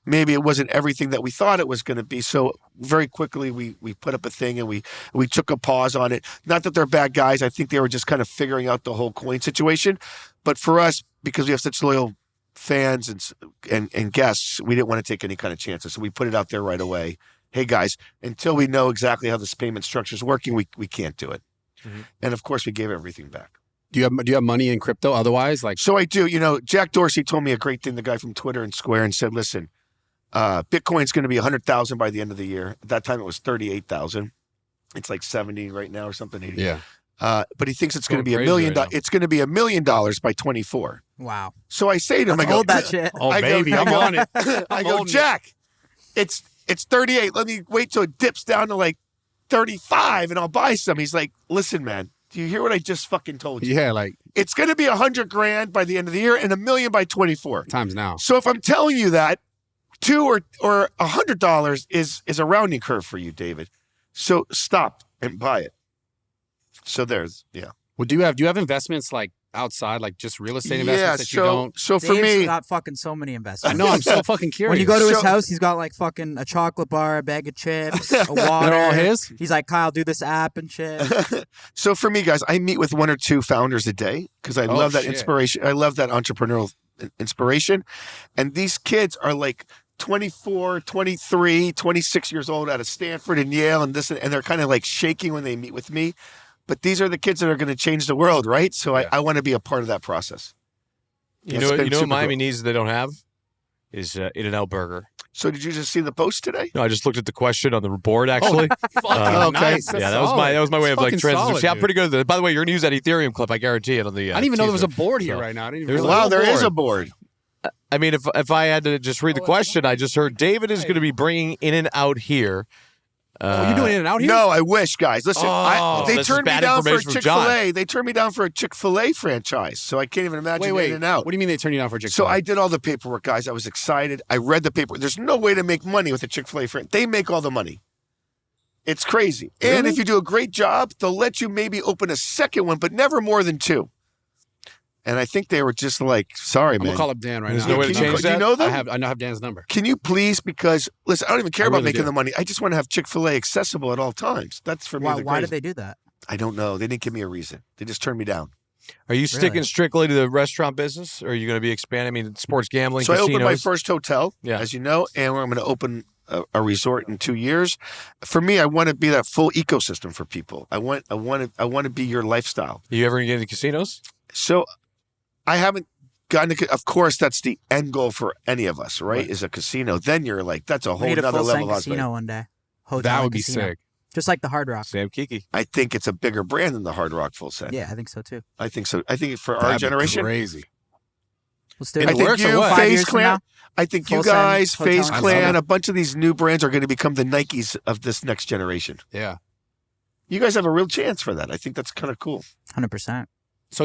maybe it wasn't everything that we thought it was going to be. So very quickly we put up a thing and we took a pause on it. Not that they're bad guys. I think they were just kind of figuring out the whole coin situation. But for us, because we have such loyal fans and guests, we didn't want to take any kind of chances. So we put it out there right away. Hey guys, until we know exactly how this payment structure is working, we can't do it. Mm-hmm. And of course we gave everything back. Do you have money in crypto otherwise? Like, So I do. Jack Dorsey told me a great thing, the guy from Twitter and Square, and said, listen, Bitcoin's going to be 100,000 by the end of the year. At that time, it was 38,000. It's like 70 right now or something. 80. yeah. But he thinks it's going to be Going $1 million. crazy right now. It's going to be $1 million by 24. Wow. So I say to him, Let's I go, hold that shit. Oh, I go- baby, I I'm go- on it. I I'm go, holding it. Jack, it's 38. Let me wait till it dips down to like 35 and I'll buy some. He's like, listen, man, do you hear what I just fucking told you? Yeah, like It's going to be $100,000 by the end of the year and $1 million by 24. times now. So if I'm telling you that, $2 or $100 is a rounding curve for you, David. So stop and buy it. So yeah. Well, do you have investments like outside, like just real estate Yeah, investments that you don't? so for Dave's me, got fucking so many I investments. know. I'm so fucking curious. When you go to his So- house, he's got like fucking a chocolate bar, a bag of chips, a water. They're all his? He's like, Kyle, do this app and shit. so for me, guys, I meet with 1 or 2 founders a day because I love that shit. inspiration. I love that entrepreneurial inspiration. And these kids are like 24, 23, 26 years old out of Stanford and Yale and they're kind of like shaking when they meet with me. But these are the kids that are going to change the world, right? So Yeah. I want to be a part of that process. You It's know, been you know what super Miami cool. needs that they don't have is In-N-Out Burger. So did you just see the post today? No, I just looked at the question on the board actually. Fucking okay. nice. yeah, That's that was my solid. way of like Fucking transition. solid, See, I'm dude. pretty good at that. By the way, you're gonna use that Ethereum clip. I guarantee it on the. I didn't even know there was a teaser. board here So- right now. I didn't even There's a realize. Wow, there is board. a board. I mean, if I had to just read the question, I just heard David is going to be bringing In-N-Out here. Oh, you doing In-N-Out here? No, I wish, guys. Listen, Oh, they this is turned me bad down for a information from John. Chick-fil-A. They turned me down for a Chick-fil-A franchise, so I can't even imagine Wait. in and out. What do you mean they turned you down for So Chick-fil-A? I did all the paperwork, guys. I was excited. I read the paperwork. There's no way to make money with a Chick-fil-A franchise. They make all the money. It's crazy. And Really? if you do a great job, they'll let you maybe open a second one, but never more than 2. And I think they were just like, sorry, I'm man. gonna call up Dan right There's now. no way to Can you- change do you that? know them? I have Dan's number. Can you please? Because listen, I don't even care I about really making do. the money. I just want to have Chick-fil-A accessible at all times. That's for me. Why did they do that? I don't know. They didn't give me a reason. They just turned me down. Are you sticking Really? strictly to the restaurant business, or are you going to be expanding? I mean, sports gambling, So I casinos. opened my first hotel, Yeah. as you know, and I'm going to open a resort in 2 years. For me, I want to be that full ecosystem for people. I want to be your lifestyle. Are you ever going to get into casinos? So I haven't gotten to, of course, that's the end goal for any of us, right? Right. Is a casino. Then you're like, that's a We whole need a nother full level send of casino one day. Hotel That and would be casino. sick. Just like the Hard Rock. Sam Kiki. I think it's a bigger brand than the Hard Rock Full Send. Yeah, I think so too. I think so. I think for our That'd be generation, crazy. Let's do In it. I the think works or you, what? 5 FaZe years from Clan, now? I think you Full Send guys, Hotel FaZe and Clan, casino. a bunch of these new brands are going to become the Nikes of this next generation. Yeah. You guys have a real chance for that. I think that's kind of cool. 100%. So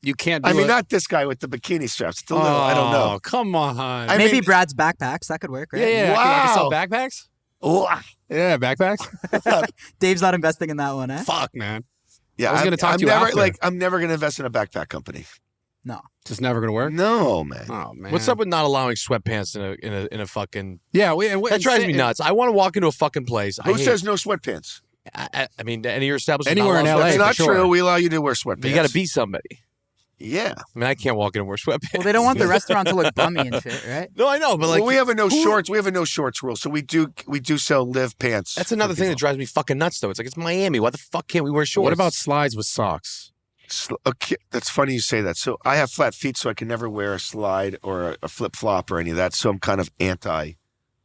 you can't. Do I mean, it- not this guy with the bikini straps. It's a little, I don't know. Oh, come on. I Maybe mean- Brad's backpacks. That could work, right? yeah. I can sell Wow. backpacks. Oh, Yeah, backpacks. Dave's not investing in that one, eh? Fuck, man. yeah. I was gonna talk I'm to you never, after. I'm never going to invest in a backpack company. Just never gonna work. No, man. Oh man. What's up with not allowing sweatpants in a fucking? Yeah, That drives me nuts. I want to walk into a fucking place. Who says no sweatpants? I mean, any of your establishments Anywhere in not allowed LA, It's for not sure. true. We allow you to wear sweatpants. sweatpants? You got to be somebody. Yeah. I mean, I can't walk in and wear sweatpants. Well, they don't want the restaurant to look bummy and shit, right? No, I know, but like Well, we have a no shorts. We have a no shorts rule. So we do sell live pants. that's another for thing that people. drives me fucking nuts. Though it's like it's Miami. Why the fuck can't we wear shorts? What about slides with socks? Okay, that's funny you say that. So I have flat feet, so I can never wear a slide or a flip flop or any of that. So I'm kind of anti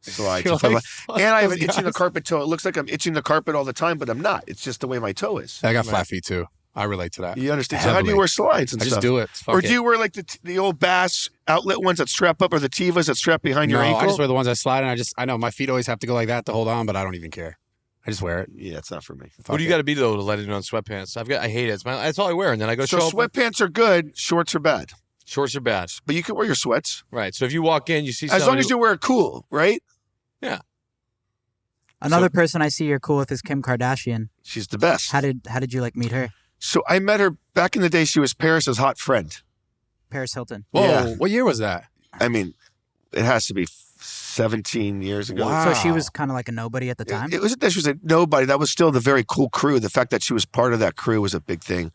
slides. You're and like, and I have those an itching the guys. carpet toe. It looks like I'm itching the carpet all the time, but I'm not. It's just the way my toe is. I got flat feet too. I relate to that. You understand? So how do you Heavily. wear slides and I stuff? just do it. Fuck Or it. do you wear like the old Bass outlet ones that strap up, or the Tevas that strap behind No, your ankle? I just wear the ones that slide, and I know my feet always have to go like that to hold on, but I don't even care. I just wear it. Yeah, it's not for me. Fuck What do you it. got to be though to let it in on sweatpants? I hate it. That's all I wear, and then I go So show up. sweatpants are good, shorts are bad. Shorts are bad, But you can wear your sweats right? So if you walk in, you see as long somebody- as you wear it cool, right? Another person I see you're cool with is Kim Kardashian. She's the best. How did you like meet her? So I met her back in the day. She was Paris's hot friend. Paris Hilton. Whoa, Yeah. what year was that? I mean, it has to be 17 years ago. Wow. So she was kind of like a nobody at the time. It wasn't that she was a nobody. That was still the very cool crew. The fact that she was part of that crew was a big thing.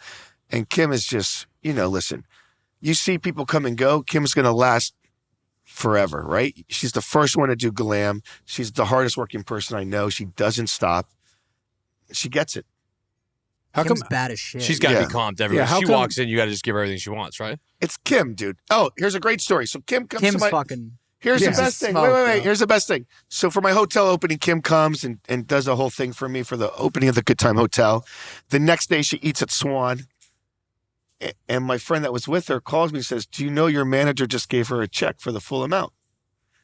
And Kim is just, listen, you see people come and go. Kim's going to last forever, right? She's the first one to do glam. She's the hardest working person I know. She doesn't stop. She gets it. How come? Kim's bad as shit. she's got to Yeah. be calm to everybody. Yeah, how she come- walks in, you got to just give her everything she wants, right? It's Kim, dude. Oh, here's a great story. So Kim comes Kim's to my... fucking. Here's Yeah. the best thing. Smoke, Wait. bro. Here's the best thing. So for my hotel opening, Kim comes and does a whole thing for me for the opening of the Good Time Hotel. The next day she eats at Swan. And my friend that was with her calls me and says, do you know your manager just gave her a check for the full amount?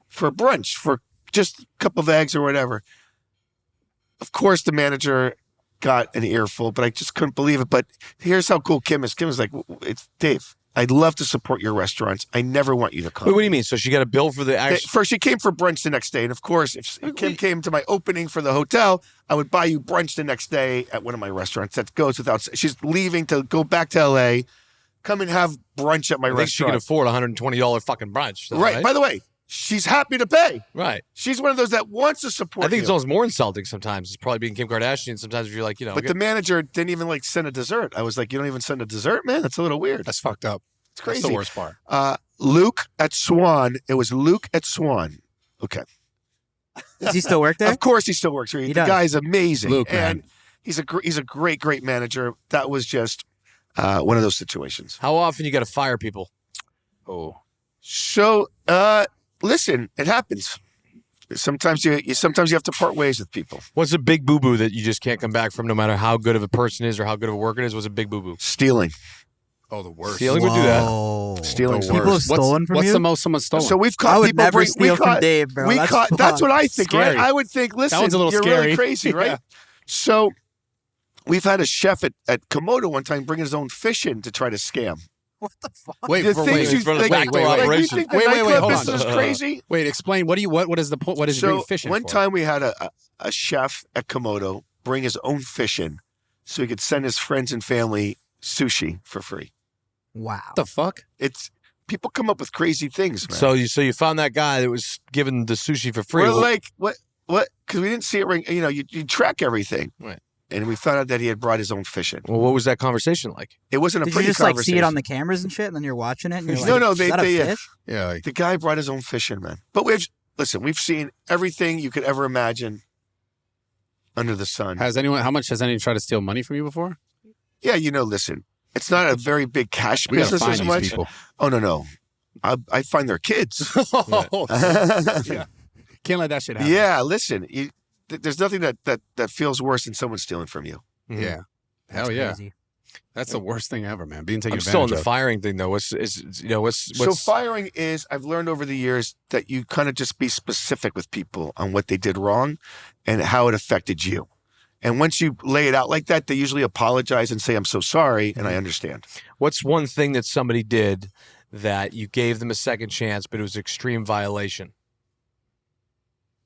For brunch, for just a couple of eggs or whatever. Of course the manager got an earful, but I just couldn't believe it. But here's how cool Kim is. Kim is like, it's Dave, I'd love to support your restaurants. I never want you to come. Wait, what do you mean? So she got a bill for the actual? First, she came for brunch the next day. And of course, if Kim came to my opening for the hotel, I would buy you brunch the next day at one of my restaurants. That goes without. She's leaving to go back to LA come and have brunch at my I think she restaurant. can afford $120 fucking brunch. Though, Right. By the way, she's happy to pay. Right. She's one of those that wants to support I think you. it's almost more insulting sometimes. It's probably being Kim Kardashian. Sometimes if you're like, But the manager didn't even like send a dessert. I was like, you don't even send a dessert, man? That's a little weird. That's fucked up. It's crazy. That's the worst part. Luke at Swan. It was Luke at Swan. Okay. Does he still work there? Of course he still works here. The does. guy's amazing. Luke, and man. he's a great manager. That was just one of those situations. how often you got to fire people? Oh. So, listen, it happens. Sometimes you have to part ways with people. What's a big boo boo that you just can't come back from, no matter how good of a person is or how good of a worker it is? What's a big boo boo? Stealing. Oh, the worst. Stealing would do that. Whoa. Stealing's the People have worst. stolen from What's you? the most someone's stolen? So we've I caught would people never bring. steal we from caught, Dave, bro. We That's caught. That's fucked. what I think, Scary. right? I would think. Listen, one's a little you're scary. really crazy, right? Yeah. So we've had a chef at Komodo one time bring his own fish in to try to scam. What the fuck? wait, The for, things wait, you- in front of the like, backdoor like, you operation. think the Wait, nightclub hold on. business is crazy? wait, explain. What is the point? What is he So bringing fish in one for? time we had a chef at Komodo bring his own fish in so he could send his friends and family sushi for free. Wow. What the fuck? It's people come up with crazy things, man. So you found that guy that was giving the sushi for free. We're like, what? Because we didn't see it ring. You know, you track everything. Right. And we found out that he had brought his own fish in. Well, what was that conversation like? It wasn't a Did you pretty just like conversation. see it on the cameras and shit, and then you're watching it, and you're like, No, is that a fish? Yeah. Like, The guy brought his own fish in, man. But we've seen everything you could ever imagine under the sun. how much has anyone tried to steal money from you before? Yeah, listen, it's not a very big cash We gotta business find as these much. people. Oh no, I find their kids. Yeah. Can't let that shit happen. Yeah, listen, there's nothing that feels worse than someone stealing from you. Mhm. Yeah. Hell That's yeah. crazy. That's the worst thing ever, man. Being taken I'm still in advantage the of. firing thing though. What's So firing is, I've learned over the years that you kind of just be specific with people on what they did wrong and how it affected you. And once you lay it out like that, they usually apologize and say, I'm so sorry, and I understand. What's one thing that somebody did that you gave them a second chance, but it was extreme violation?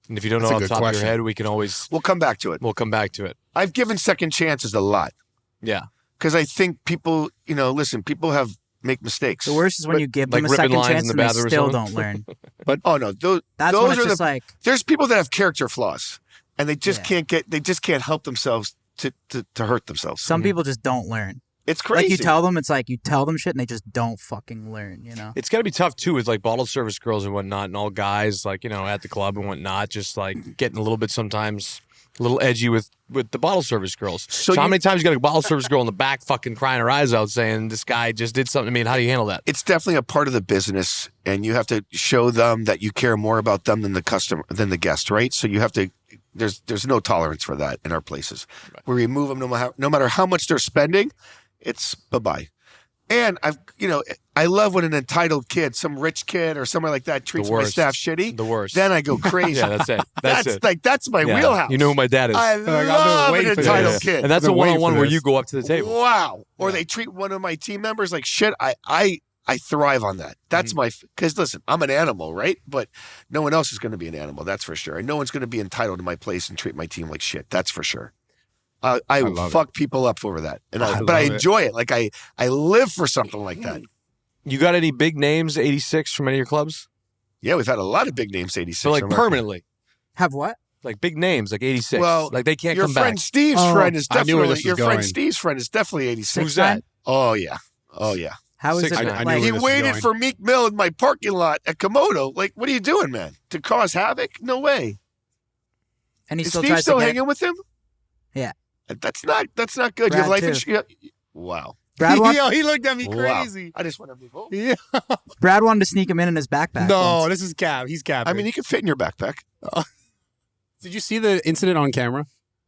And if you don't That's know a off the good top of question. your head, we can always We'll come back to it. we'll come back to it. I've given second chances a lot Yeah. because I think people, listen, people make mistakes. The worst is when But- you give like them a ripping second lines in chance the and they bathroom or still something? don't learn. Oh no, those That's those when it's are just like there's people that have character flaws and they just Yeah. can't help themselves to hurt themselves. some people just don't learn. It's crazy. Like you tell them, it's like you tell them shit and they just don't fucking learn. You know. It's got to be tough too with like bottle service girls and whatnot, and all guys like at the club and whatnot, just like getting a little bit sometimes a little edgy with the bottle service girls. So how many times you got a bottle service girl in the back fucking crying her eyes out saying this guy just did something to me? And how do you handle that? It's definitely a part of the business, and you have to show them that you care more about them than the guest, right? So you have to. There's no tolerance for that in our places. Right. We remove them no matter how much they're spending. It's bye-bye. And I love when an entitled kid, some rich kid or somewhere like that, treats my staff shitty. The worst. Then I go crazy. Yeah, that's it. That's my Yeah. wheelhouse. You know who my dad is. I I've been love an waiting for this. entitled kid. And that's I've a been waiting one-on-one for where this. you go up to the table. Wow. Or they treat one of my team members like shit. I thrive on that. That's because listen, I'm an animal, right? But no one else is going to be an animal. That's for sure. And no one's going to be entitled to my place and treat my team like shit. That's for sure. I love fuck people up over that. And I but I love it. enjoy it. Like I live for something like that. You got any big names, 86 from any of your clubs? Yeah, we've had a lot of big names, 86. So like from our- permanently, Have what? like big names, like 86. Well, like they can't Your come friend back. Steve's Oh, friend is I knew where definitely this was your friend going. Steve's friend is definitely 86. Who's that? Oh yeah. Oh yeah. How is it? 6'9". I knew Like, where He this was waited going. for Meek Mill in my parking lot at Komodo. Like, what are you doing, man? To cause havoc? No way. and he Is still Steve tries still to get. hanging with him? Yeah. That's not good. You have Brad, life too. insurance. Wow. Brad, Yo, he looked at me Wow. crazy. I just want to be vote. Yeah. Brad wanted to sneak him in his backpack. No, once. this is cap. He's capping. I mean, he can fit in your backpack. did you see the incident on camera?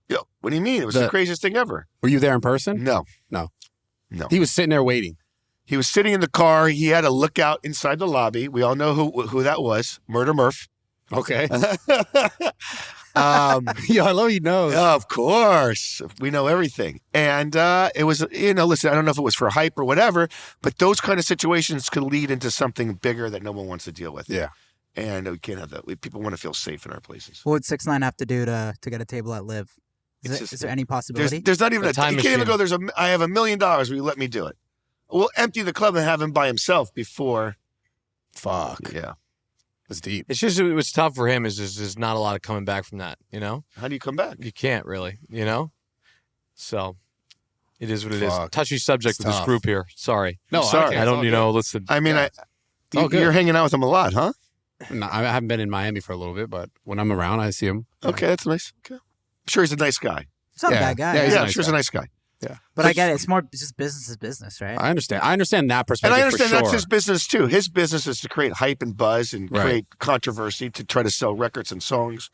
Yo, what do you mean? It was the The- craziest thing ever. Were you there in person? No. He was sitting there waiting. He was sitting in the car. He had a lookout inside the lobby. We all know who that was. Murder Murph. Okay. Yeah, I love he knows. of course. We know everything. And it was, listen, I don't know if it was for hype or whatever, but those kind of situations could lead into something bigger that no one wants to deal with. Yeah. And we can't have that. People want to feel safe in our places. What would 6ix9ine have to do to get a table at Live? It's just- Is there any possibility? There's not even A a time you can't even machine. go, I have $1 million. Will you let me do it? we'll empty the club and have him by himself before. Fuck. Yeah. That's deep. It's just what's tough for him is there's not a lot of coming back from that. You know, How do you come back? you can't really. You know, so it is what it is. Fuck. Touchy subject It's with this tough. group here. Sorry. No, Sorry. I don't. Listen. I mean, all good. you're hanging out with him a lot, huh? No, I haven't been in Miami for a little bit, but when I'm around, I see him. Okay, that's nice. Okay. I'm sure he's a nice guy. He's not a Yeah. bad guy. Yeah, he's Yeah, a I'm nice sure he's a guy. nice guy. But I get it. It's more just business is business, right? I understand. I understand that And perspective. I understand for sure. that's his business too. His business is to create hype and buzz and Right. create controversy to try to sell records and songs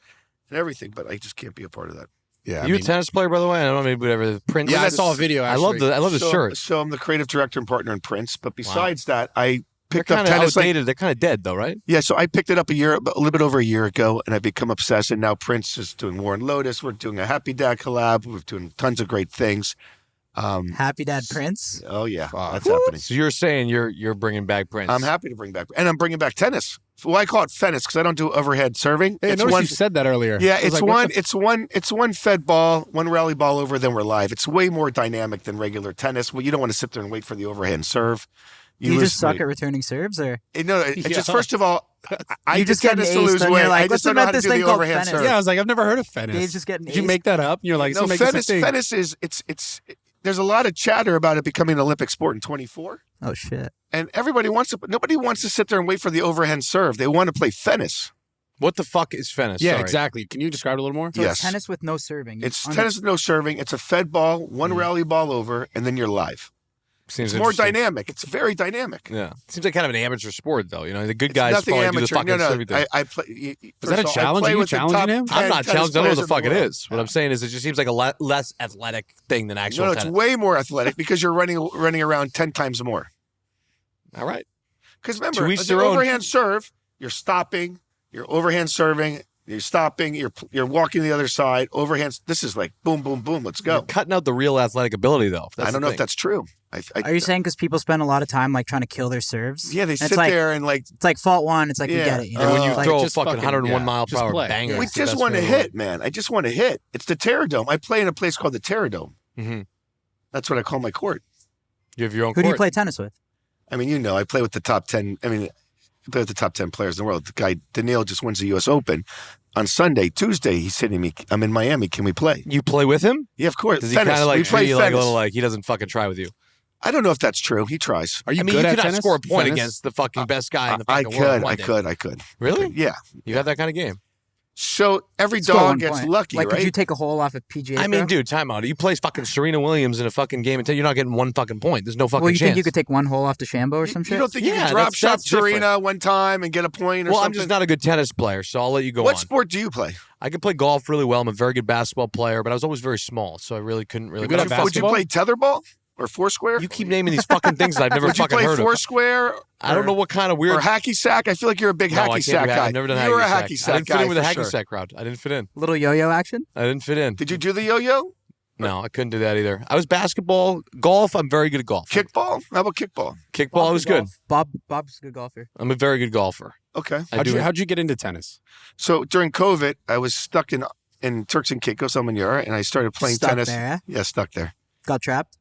and everything. But I just can't be a part of that. Yeah, You a tennis player, by the way? I don't know, maybe whatever. Prince. Yeah, I saw a video. Actually. I love the shirt. So I'm the creative director and partner in Prince. But besides that, I picked up Kind of tennis. outdated. They're kind of dead, though, right? Yeah, so I picked it up a little bit over a year ago, and I've become obsessed. And now Prince is doing Warren Lotus. We're doing a Happy Dad collab. We're doing tons of great things. Happy Dad Prince. Oh yeah, Fuck. that's happening. So you're saying you're bringing back Prince? I'm happy to bring back, and I'm bringing back tennis. Well, I call it tennis because I don't do overhead serving. Hey, I It's noticed one. you said that earlier. Yeah, I was it's like, what one. the It's one fed ball, one rally ball over. Then we're live. It's way more dynamic than regular tennis. Well, you don't want to sit there and wait for the overhand and serve. Do you lose just suck weight. at returning serves, or No, it's Yeah. just first of all, I You did just get tennis an to ace, lose then weight. you're like, I just let's don't know how invent to this do thing the called overhand tennis. serve. Yeah, I was like, I've never heard of Fennis. Dave's just getting Did you aced. make that up? You're like, No, so make this a Fennis. thing. Fennis is there's a lot of chatter about it becoming an Olympic sport in 24. Oh shit! And everybody wants to, but nobody wants to sit there and wait for the overhand serve. They want to play tennis. What the fuck is Fennis? Yeah, Sorry. exactly. Can you describe it a little more? So Yes. it's tennis with no serving. It's tennis with no serving. It's a fed ball, one rally ball over, and then you're live. Seems It's more interesting. dynamic. It's very dynamic. Yeah, seems like kind of an amateur sport, though. You know, the good It's guys nothing probably amateur. do the fucking no, everything. I play. Is first that a of all, I challenge? play Are you with the challenging top him? 10 I'm not tennis challenged. I don't know what players the in fuck it world. is. What I'm saying is, it just seems like a less athletic thing than actual No, it's tennis. way more athletic because you're running around 10 times more. All right. Because remember, To each the their own. overhand serve, you're stopping, you're overhand serving, you're stopping, you're walking the other side, overhand. This is like boom, boom, boom. Let's You're go. cutting out the real athletic ability, though. I don't know if that's true. Are you saying because people spend a lot of time like trying to kill their serves? Yeah, they And sit it's like, there and like It's like fault one. It's like we Yeah. get it. You And know? when you Like, throw a just fucking fucking- 101 yeah, mile just per hour play. banger. Yeah. we It's the just best want to feeling in the hit, man. I just want to hit. It's the Terradome. I play in a place called the Terradome. world. Mhm. That's what I call my court. You have your own who do you court. play tennis with? I mean, I play with the top 10. I mean, I play with the top 10 players in the world. The guy, Daniil, just wins the U.S. Open. On Sunday, Tuesday, he's hitting me. I'm in Miami. Can we play? You play with him? Yeah, of course. Does he Tennis. kind of like we play treat you like a tennis. little like he doesn't fucking try with you? I don't know if that's true. He tries. Are you I mean, good you at could not tennis? score a point Tennis? against the fucking best guy in the I fucking world. I could. Really? Yeah. You have that kind of game? So every Score dog one gets point. lucky, Like, right? could you take a hole off a PGA? I mean, throw? dude, time out. You play fucking Serena Williams in a fucking game until you're not getting one fucking point. There's no fucking Well, you chance. think you could take one hole off DeChambeau or some You shit? don't think you Yeah, can drop that's shot different. Serena one time and get a point or Well, I'm something? just not a good tennis player, so I'll let you go What on. sport do you play? I can play golf really well. I'm a very good basketball player, but I was always very small, so I really couldn't really. You're good but at I'm Would you basketball? play tetherball or foursquare? You keep naming these fucking things that I've never Would you fucking play heard of. foursquare? I don't know what kind of weird. Or hacky sack? I feel like you're a big No, I hacky can't sack do hack- guy. I've never done You're a hacky hacky sack. sack I didn't fit guy in with the for hacky sure. sack crowd. I didn't fit in. Little yo-yo action. I didn't fit in. Did you do the yo-yo? No, I couldn't do that either. I was basketball, golf. I'm very good at golf. Kickball? How about kickball? Kickball, I was good. Bob's a good golfer. I'm a very good golfer. Okay. How'd you get into tennis? So during COVID, I was stuck in Turks and Caicos, El Manura, and I started playing Stuck tennis. there, eh? Yeah, stuck there. Got trapped.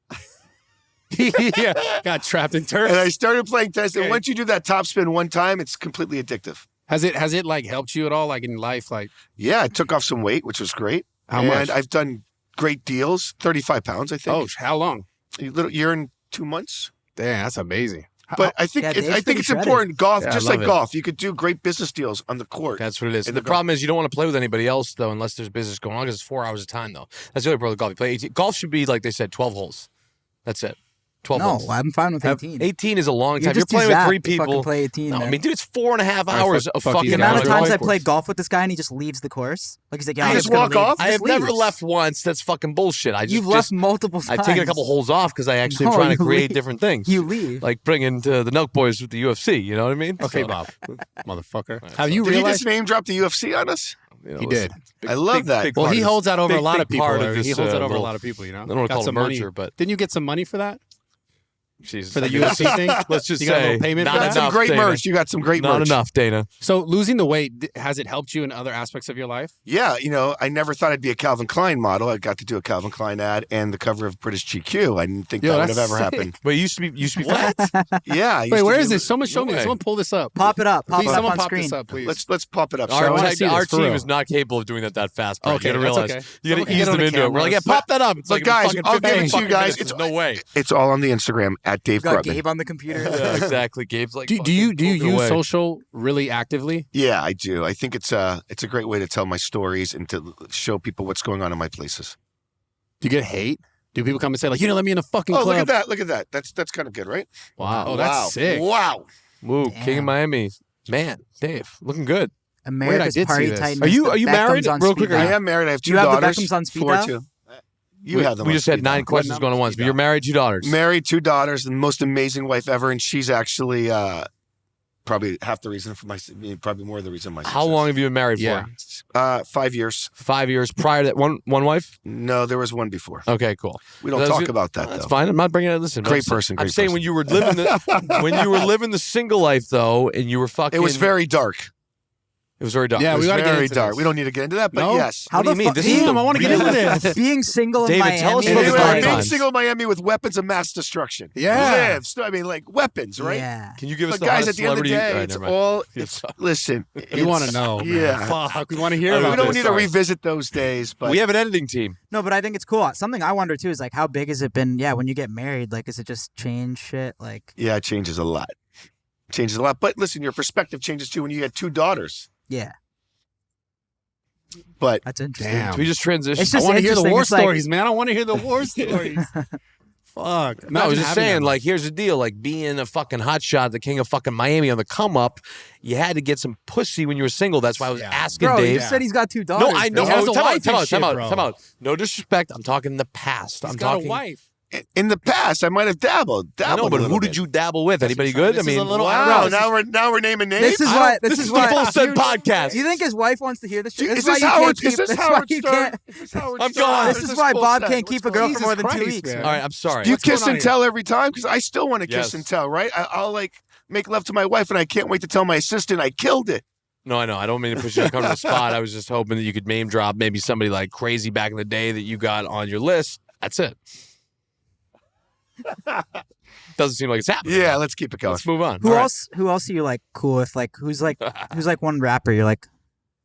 Yeah, got trapped in turf. And I started playing tennis. And Okay. once you do that top spin one time, it's completely addictive. Has it like helped you at all, like in life? Like Yeah, I took off some weight, which was great. How and much? I've done great deals, 35 pounds, I think. oh, how long? A little year and 2 months. Damn, that's amazing. But I think Yeah, Dave's I think pretty it's shredded. important. Golf, Yeah, I just love like it. golf, you could do great business deals on the court. That's what it is. In The the problem is you don't want to play with anybody else though, unless there's business going on, because it's 4 hours of time though. That's the other problem with golf. You play 18. Golf should be like they said, 12 holes. That's it. 12 No, holes. I'm fine with 18. 18 is a long time. You're You're just too playing with zapped 3 to fucking people. play 18. No, I man. mean, dude, it's 4.5 All right, hours fuck- of fuck fucking. these the guys. amount of Yeah, times golf I course. played golf with this guy and he just leaves the course. Like he's like, yeah, You I'm just gonna walk leave. off? He I just have never leaves. left once. That's fucking bullshit. I just You've left multiple times. I've taken a couple holes off because I actually am No, trying to you create leave. different things. You leave. Like bringing to the Nelk Boys with the UFC. You know what I mean? Okay, So, Bob, motherfucker. Right, Have so- you Did he realized? just name drop the UFC on us? you know, He listen, did. big- I love that. big Well, part he of holds this- that over big, a lot big of people. part of He this, holds that over a little- lot of people. You know, I don't want to Got call it a some money. merger, but Didn't you get some money for that? Jesus. For the UFC thing? Let's just You got a say little payment not for that? Got some enough, great Dana. merch. You got some great Not merch. enough, Dana. So losing the weight, has it helped you in other aspects of your life? Yeah, I never thought I'd be a Calvin Klein model. I got to do a Calvin Klein ad and the cover of British GQ. I didn't think that would have that's ever sick. happened. But you used to be fat. Yeah. I used Wait, to where be is able- this? Someone show me. way. Someone pull this up. Pop it up. Pop Please, it up someone on pop screen. this up, please. Let's pop it up. Our Shall I? team Our is for team real. is not capable of doing that fast. Bro. Okay, you gotta that's realize. okay. You gotta Someone ease get on them the into it. We're like, cameras. pop that up. It's But like guys, fucking I'll give it 15 to you guys. minutes. No way. It's all on the Instagram at Dave You got Grutman. Gabe on the computer. Yeah, exactly. Gabe's like, Do you fucking use away. social really actively? Yeah, I do. I think it's a great way to tell my stories and to show people what's going on in my places. Do you get hate? Do people come and say like, you didn't let me in a fucking Oh, club? look at that! Look at that! That's kind of good, right? Wow. Oh, Wow. that's sick. Wow. Woo, Damn. King of Miami. Man, Dave, looking good. America's did see party this. titan. Are is you- the are you Beckhams married? on Real speed quick, I dial. am married. I have Do two you have the daughters. Beckhams on speed 4 dial? 2. You have them. We on just had speed 9 dial. questions What going at number once, speed but you're dial? married, 2 daughters. Married, 2 daughters, the most amazing wife ever, and she's actually probably half the reason for probably more of the reason my success. How long have you been married Yeah. for? 5 years. 5 years prior to that. One wife? No, there was one before. Okay, cool. We don't That's talk good. about that That's though. fine. I'm not bringing it. Listen, Great I'm person, I'm great saying person. when you were living the single life though, and you were fucking. It was very dark. It was very dark. Yeah, It was we gotta get very into dark. this. We don't need to get into that, but No? yes. How What do the you mean? fuck? This is Damn, I want to get into this. Being single in David, Miami. tell us is about the Anyway, dark like- being times. single in Miami with weapons of mass destruction. Yeah. Lives. I mean, like weapons, right? Yeah. Can you give us But the guys, hottest at the end of the celebrity? day, All right, it's never mind. all. Yes. Listen, We it's- want to know. Man. Yeah. Fuck. We want to hear I mean, about We don't this. need to Sorry. revisit those days, but We have an editing team. No, but I think it's cool. Something I wonder too is like, how big has it been? Yeah, when you get married, like, is it just change shit? Like, yeah, it changes a lot. Changes a lot. But listen, your perspective changes too when you had 2 daughters. yeah, But that's interesting. Damn. Can we just transition? It's I just want to hear the interesting. war It's like- stories, man. I want to hear the war stories. Fuck. No, I was Imagine just having saying, them. like, here's the deal. Like, being a fucking hotshot, the king of fucking Miami on the come up, you had to get some pussy when you were single. That's why I was Yeah. asking Bro, you Dave. just said he's got 2 daughters. No, I know. He has a Time wife and shit, out. bro. No disrespect. I'm talking the past. He's I'm got talking. a wife. in the past, I might have dabbled. I know, a but little who bit. did you dabble with? That's Anybody what I'm good? saying. This is a little Wow, outrageous. now we're naming names. This is why. This is the why. Full Said podcast. Do you think his wife wants to hear this shit? Is This why this you Howard? can't keep. Is this This why Howard you Stern? can't. Is this Howard I'm Stern? gone. Or This is this why full Bob set? can't keep a girl Jesus for more than 2 Christ, weeks. man. All right, I'm sorry. Do you What's going kiss on and here? tell every time? Because I still want to kiss Yes. and tell, right? I'll like make love to my wife, and I can't wait to tell my assistant I killed it. No, I know. I don't mean to push you to come to the spot. I was just hoping that you could name drop maybe somebody like crazy back in the day that you got on your list. That's it. Doesn't seem like it's happening. Yeah, let's keep it going. Let's move on. Who All right. else? Who else are you like cool with? Like, who's like one rapper you're like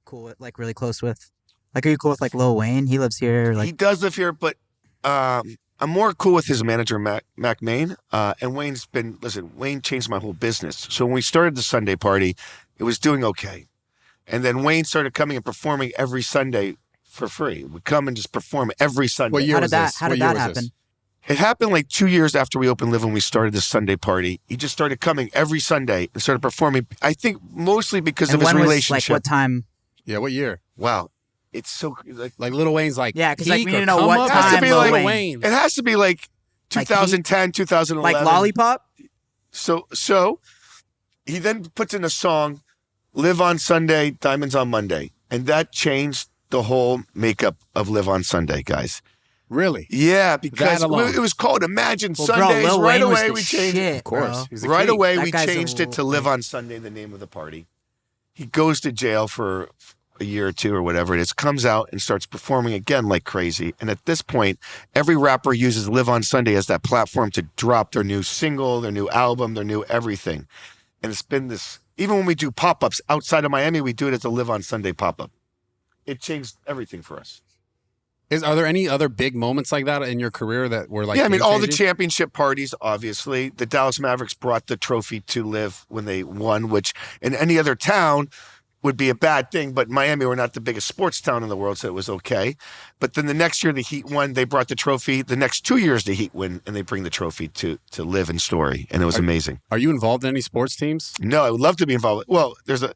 cool with, like really close with? Like, are you cool with like Lil Wayne? He lives here. He Like, does live here, but I'm more cool with his manager, Mac Main. And Wayne changed my whole business. So when we started the Sunday party, it was doing okay. And then Wayne started coming and performing every Sunday for free. We'd come and just perform every Sunday. What year how was did that? this? How What did year that was happen? this? It happened like 2 years after we opened Live when we started this Sunday party. He just started coming every Sunday and started performing. I think mostly because And of his when was relationship. like what time? Yeah, what year? Wow. It's so like Like Lil Wayne's like Yeah, 'cause, like, peak we need or to know come what up? time Has to be Lil like Wayne. Wayne. it has to be like Like 2010, 2011. Like Lollipop? So he then puts in a song, Live on Sunday, Diamonds on Monday. And that changed the whole makeup of Live on Sunday, guys. Really? Yeah, because That alone. it was called Imagine Well, Sundays. bro, Lil right Wayne was away the we changed shit, Of course. bro. He's the Right king. away, That we guy's changed it to Live on Sunday, the name of the party. He goes to jail for a year or two or whatever it is, comes out and starts performing again like crazy. And at this point, every rapper uses Live on Sunday as that platform to drop their new single, their new album, their new everything. And it's been this, even when we do pop-ups outside of Miami, we do it as a Live on Sunday pop-up. It changed everything for us. Are there any other big moments like that in your career that were like? Yeah, I mean, all the game-changing? championship parties, obviously. The Dallas Mavericks brought the trophy to Live when they won, which in any other town would be a bad thing. But Miami, we're not the biggest sports town in the world, so it was okay. But then the next year the Heat won, they brought the trophy. The next 2 years the Heat win, and they bring the trophy to Live in Story, and it was amazing. Are you involved in any sports teams? No, I would love to be involved. Well, there's a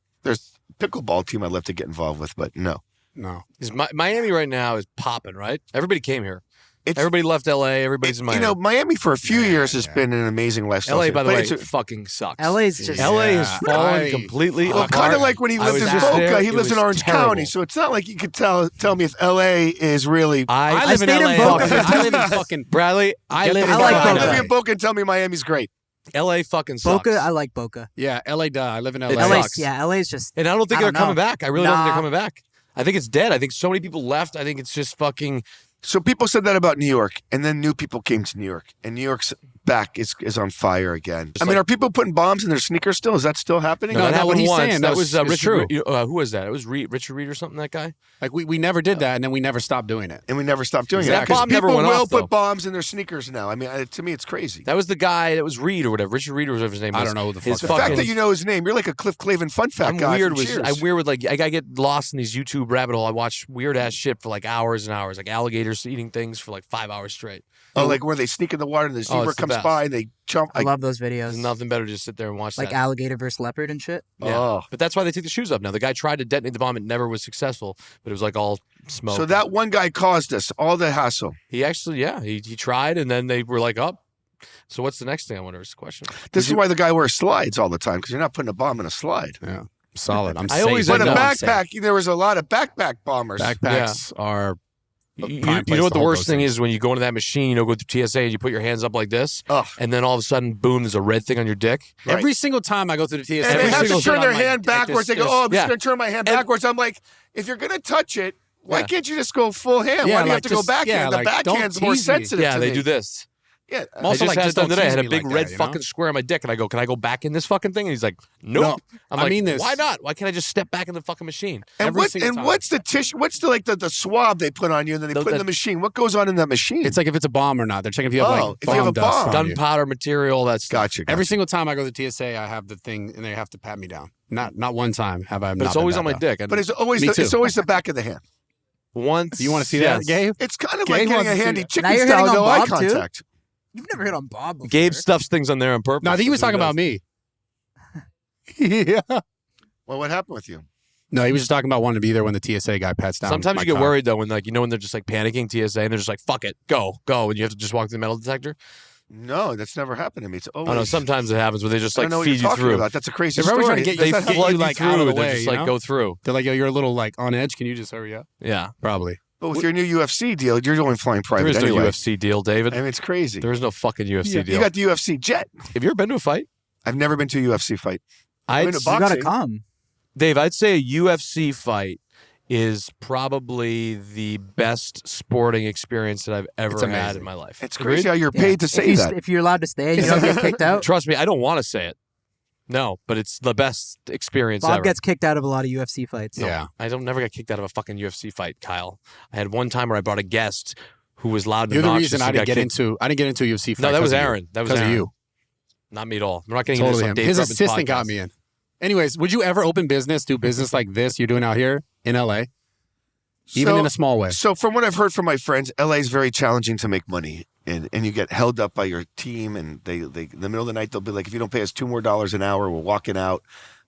pickleball team I'd love to get involved with, but no. No. Miami right now is popping, right? Everybody came here. Everybody left LA. Everybody's in Miami. You know, Miami for a few years has been an amazing lifestyle. LA, by the way, it's fucking sucks. LA's just LA has fallen completely well, apart. kind of like when he lived in Boca. He lives in Orange County, so it's not like you could tell me if LA is really. I live in stayed LA. in Boca. I live in fucking Bradley. I live in I like Don't Boca. live in Boca and tell me Miami's great. LA fucking sucks. Boca, I like Boca. Yeah, LA. I live in LA. It LA's, sucks. yeah, LA's just. And I don't think I they're don't coming know. back. I really don't think they're Nah. coming back. I think it's dead. I think so many people left. I think it's just fucking. So people said that about New York, and then new people came to New York, and New York's back is on fire again. I mean, are people putting bombs in their sneakers still? Is that still happening? No, that what happened he's once. saying, That that's- was it's Richard. true. Who was that? It was Richard Reed or something. That guy. Like we never did that, and then we never stopped doing it. And we never stopped doing Exactly. it. 'Cause Bomb never people went will off, though. put bombs in their sneakers now. I mean, to me, it's crazy. That was the guy. That was Reed or whatever. Richard Reed or whatever his name was. I don't know who the His fuck The that fact was. that you know his name, you're like a Cliff Clavin fun fact I'm guy. weird from with Cheers. I'm weird with like I get lost in these YouTube rabbit hole. I watch weird ass shit for like hours and hours, like alligators eating things for like 5 hours straight. Oh, like where they sneak in the water and the zebra it's the comes best. by and they jump. I love those videos. There's nothing better to just sit there and watch Like that. alligator versus leopard and shit. Yeah. Oh. But that's why they take the shoes up now. The guy tried to detonate the bomb. It never was successful, but it was like all smoke. So that one guy caused us all the hassle. he actually, he tried, and then they were like, up. So what's the next thing? I wonder is the question. This is why the guy wears slides all the time, because you're not putting a bomb in a slide. Yeah, solid. I'm I safe. always But a end up- backpack, there was a lot of backpack bombers. Backpacks are. You, prime you know place what to the hold worst those thing things. is when you go into that machine, go through TSA, and you put your hands up like this, Ugh. and then all of a sudden, boom, there's a red thing on your dick. Right. Every single time I go through the TSA, And Every they have to single turn their I'm like, hand backwards. They go, this- oh, I'm just yeah. going to turn my hand And- backwards. I'm like, if you're going to touch it, why Yeah. can't you just go full hand? Yeah, Why do you have like to go just- back yeah, hand? The like, backhand's don't more tease me. sensitive Yeah, to they me. do this. Yeah. I'm I also just like, had it just done don't today. I tease had a me big like red that, you know? fucking square on my dick, and I go, "Can I go back in this fucking thing?" And he's like, "Nope." No, I'm I like, mean this. "Why not? Why can't I just step back in the fucking machine?" And Every single time. what's the tissue? What's the swab they put on you and then they The- put in the- the machine? What goes on in that machine? It's like if it's a bomb or not. They're checking if you have Oh, like if you have a bomb dust bomb. on you. Gunpowder material. That's gotcha. Every single time I go to the TSA, I have the thing, and they have to pat me down. Not one time have I. But not it's been always pat on my down. dick. And But it's always Me too. it's always the back of the hand. once You want to see yes. that, Gabe? It's kind of Gabe like getting wants a to see handy that. chicken Now you're style, hitting on no eye Bob, too? contact. You've never hit on Bob before. Gabe stuffs things on there on purpose. No, I think he was That's what talking does. about me. yeah. Well, what happened with you? No, he was just talking about wanting to be there when the TSA guy pats down. Sometimes my you get car. worried though when when they're just like panicking TSA and they're just like fuck it, go, and you have to just walk through the metal detector. No, that's never happened to me. It's always. Oh no, sometimes it happens where they just I like don't know what feed you're you talking through. about. That's a crazy They're probably story. trying to get They you, flood you you like through. out of the They're way. just You like know? go through. They're like, yo, you're a little like on edge. Can you just hurry up? Yeah, Probably. But with your new UFC deal, you're only flying there private is no anyway. UFC deal, David. I mean, it's crazy. There is no fucking UFC You deal. got the UFC jet. Have you ever been to a fight? I've never been to a UFC fight. I'd been to s- boxing. You gotta come. Dave, I'd say a UFC fight is probably the best sporting experience that I've ever It's had amazing. in my life. It's crazy how you're paid to If say you- that. If you're allowed to stay and you don't get kicked out, Trust me, I don't want to say it. No, but it's the best experience Bob ever. gets kicked out of a lot of UFC fights. Yeah. I don't never get kicked out of a fucking UFC fight, Kyle. I had one time where I brought a guest who was loud and You're the obnoxious reason I and didn't got get kicked. into. I didn't get into a UFC fight. No, that was 'cause of you. Aaron. That was Because of Aaron. you. Not me at all. We're not getting Totally into him. some Dave His Grubman's assistant podcast. got me in. Anyways, would you ever open business, do business like this you're doing out here in LA, even in a small way? So from what I've heard from my friends, LA is very challenging to make money. And you get held up by your team, and they in the middle of the night they'll be like, if you don't pay us $2 more an hour, we're walking out.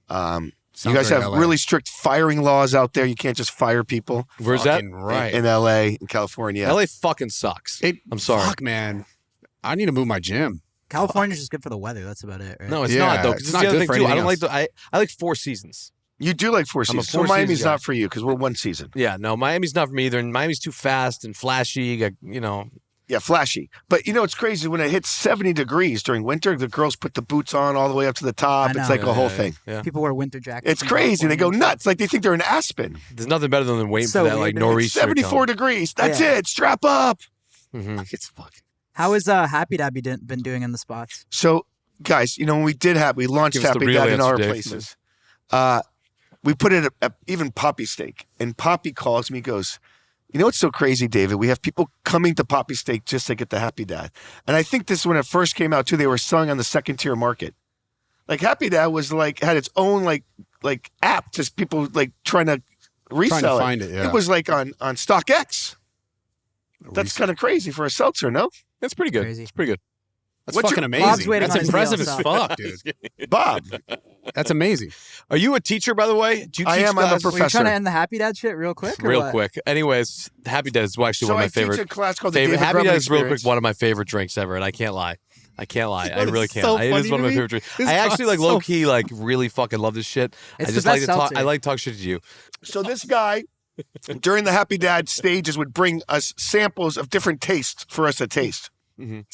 You Sounds guys very have LA. really strict firing laws out there. You can't just fire people Where's that? Fucking right. in LA, in California. LA fucking sucks. I'm sorry. Fuck, man. I need to move my gym. California's just good for the weather. That's about it, right? No, it's Yeah, not though. 'Cause it's this not is the other good for thing too. I anything don't like the. I like 4 seasons. You do like 4 I'm a seasons. So 4 Miami's season guy. not for you because we're 1 season. Yeah, no, Miami's not for me either. And Miami's too fast and flashy. Yeah, flashy. But you know, it's crazy when it hits 70 degrees during winter, the girls put the boots on all the way up to the top. I It's know. like a whole thing. Yeah, People wear winter jackets. It's in crazy. They go California. nuts. Like they think they're in Aspen. there's nothing better than waiting So for that weird, like dude. nor'easter. 74 degrees. That's Yeah. it. Strap up. Mm-hmm. It's fucking. How is Happy Dad been doing in the spots? So, guys, you know, when we launched Give us the Happy real Dad in answer, our Dave. places. We put it at even Poppy Steak. And Poppy calls me, goes, you know what's so crazy, David? We have people coming to Poppy Steak just to get the Happy Dad. And I think this, when it first came out, too, they were selling on the second tier market. Like Happy Dad was like, had its own like app to people like trying to resell find it, yeah. It was like on StockX. That's kind of crazy for a seltzer, no? That's pretty good. Crazy. It's pretty good. That's What's fucking your- amazing. Bob's waiting That's on his impressive deal, as so. fuck, dude. Bob, That's amazing. Are you a teacher, by the way? Do you I teach am. I'm a classes? Were you professor. trying to end the Happy Dad shit real quick? Or Real what? quick. Anyways, Happy Dad is actually So one I of my favorite. teach a class called the favorite David Happy Grubman Dad is real Experience. quick one of my favorite drinks ever, and I can't lie. I can't lie. I That really is can't. so It is funny one to of my me. favorite drinks. This I actually like guy's so low key like really fucking love this shit. It's I just the like best to talk. seltzer. I like to talk shit to you. So this guy, during the Happy Dad stages, would bring us samples of different tastes for us to taste. Mhm.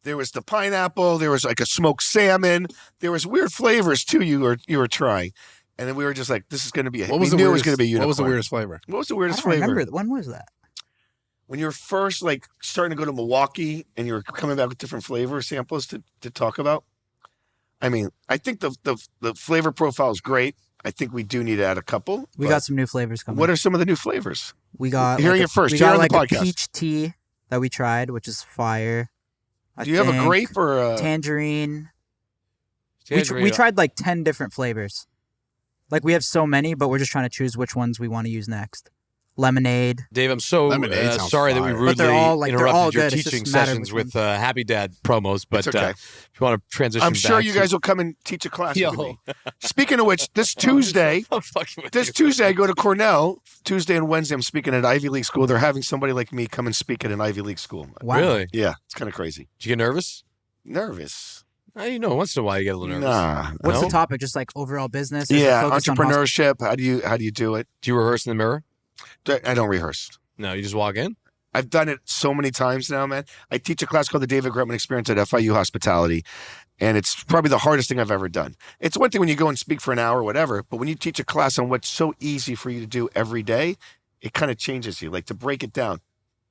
There was the pineapple. There was like a smoked salmon. There was weird flavors too. You were trying, and then we were just like, "This is going to be." What was we the knew it weirdest? was going to be a unicorn. What was the weirdest flavor? What was the I weirdest don't flavor? remember. When was that? When you were first like starting to go to Milwaukee and you were coming back with different flavor samples to talk about. I mean, I think the flavor profile is great. I think we do need to add a couple. We but got some new flavors coming. What are some of the new flavors? We got Hearing like it first, We here got on the like a podcast. peach tea that we tried, which is fire. Do you have a grape or a? Tangerine? Tangerine. We tried like 10 different flavors. Like we have so many, but we're just trying to choose which ones we want to use next. Lemonade. Dave, I'm so Lemonade sounds sorry that we fire. rudely But they're all, like, they're all interrupted your good. It's just teaching a matter of sessions which with Happy Dad promos. But It's okay. if you want to transition, I'm sure back you to- guys will come and teach a class Yo. with me. Speaking of which, this Tuesday, I'm fucking with this you. Tuesday I go to Cornell. Tuesday and Wednesday I'm speaking at Ivy League school. They're having somebody like me come and speak at an Ivy League school. Wow. Really? Yeah, it's kind of crazy. Did you get nervous? Nervous. You know, once in a while you get a little nervous. Nah. What's No? the topic? Just like overall business? Or is it Yeah, focused on entrepreneurship. How do you do it? Do you rehearse in the mirror? I don't rehearse. No, you just walk in. I've done it so many times now, man. I teach a class called the David Grubman Experience at FIU Hospitality, and it's probably the hardest thing I've ever done. It's one thing when you go and speak for an hour or whatever, but when you teach a class on what's so easy for you to do every day, it kind of changes you. Like to break it down,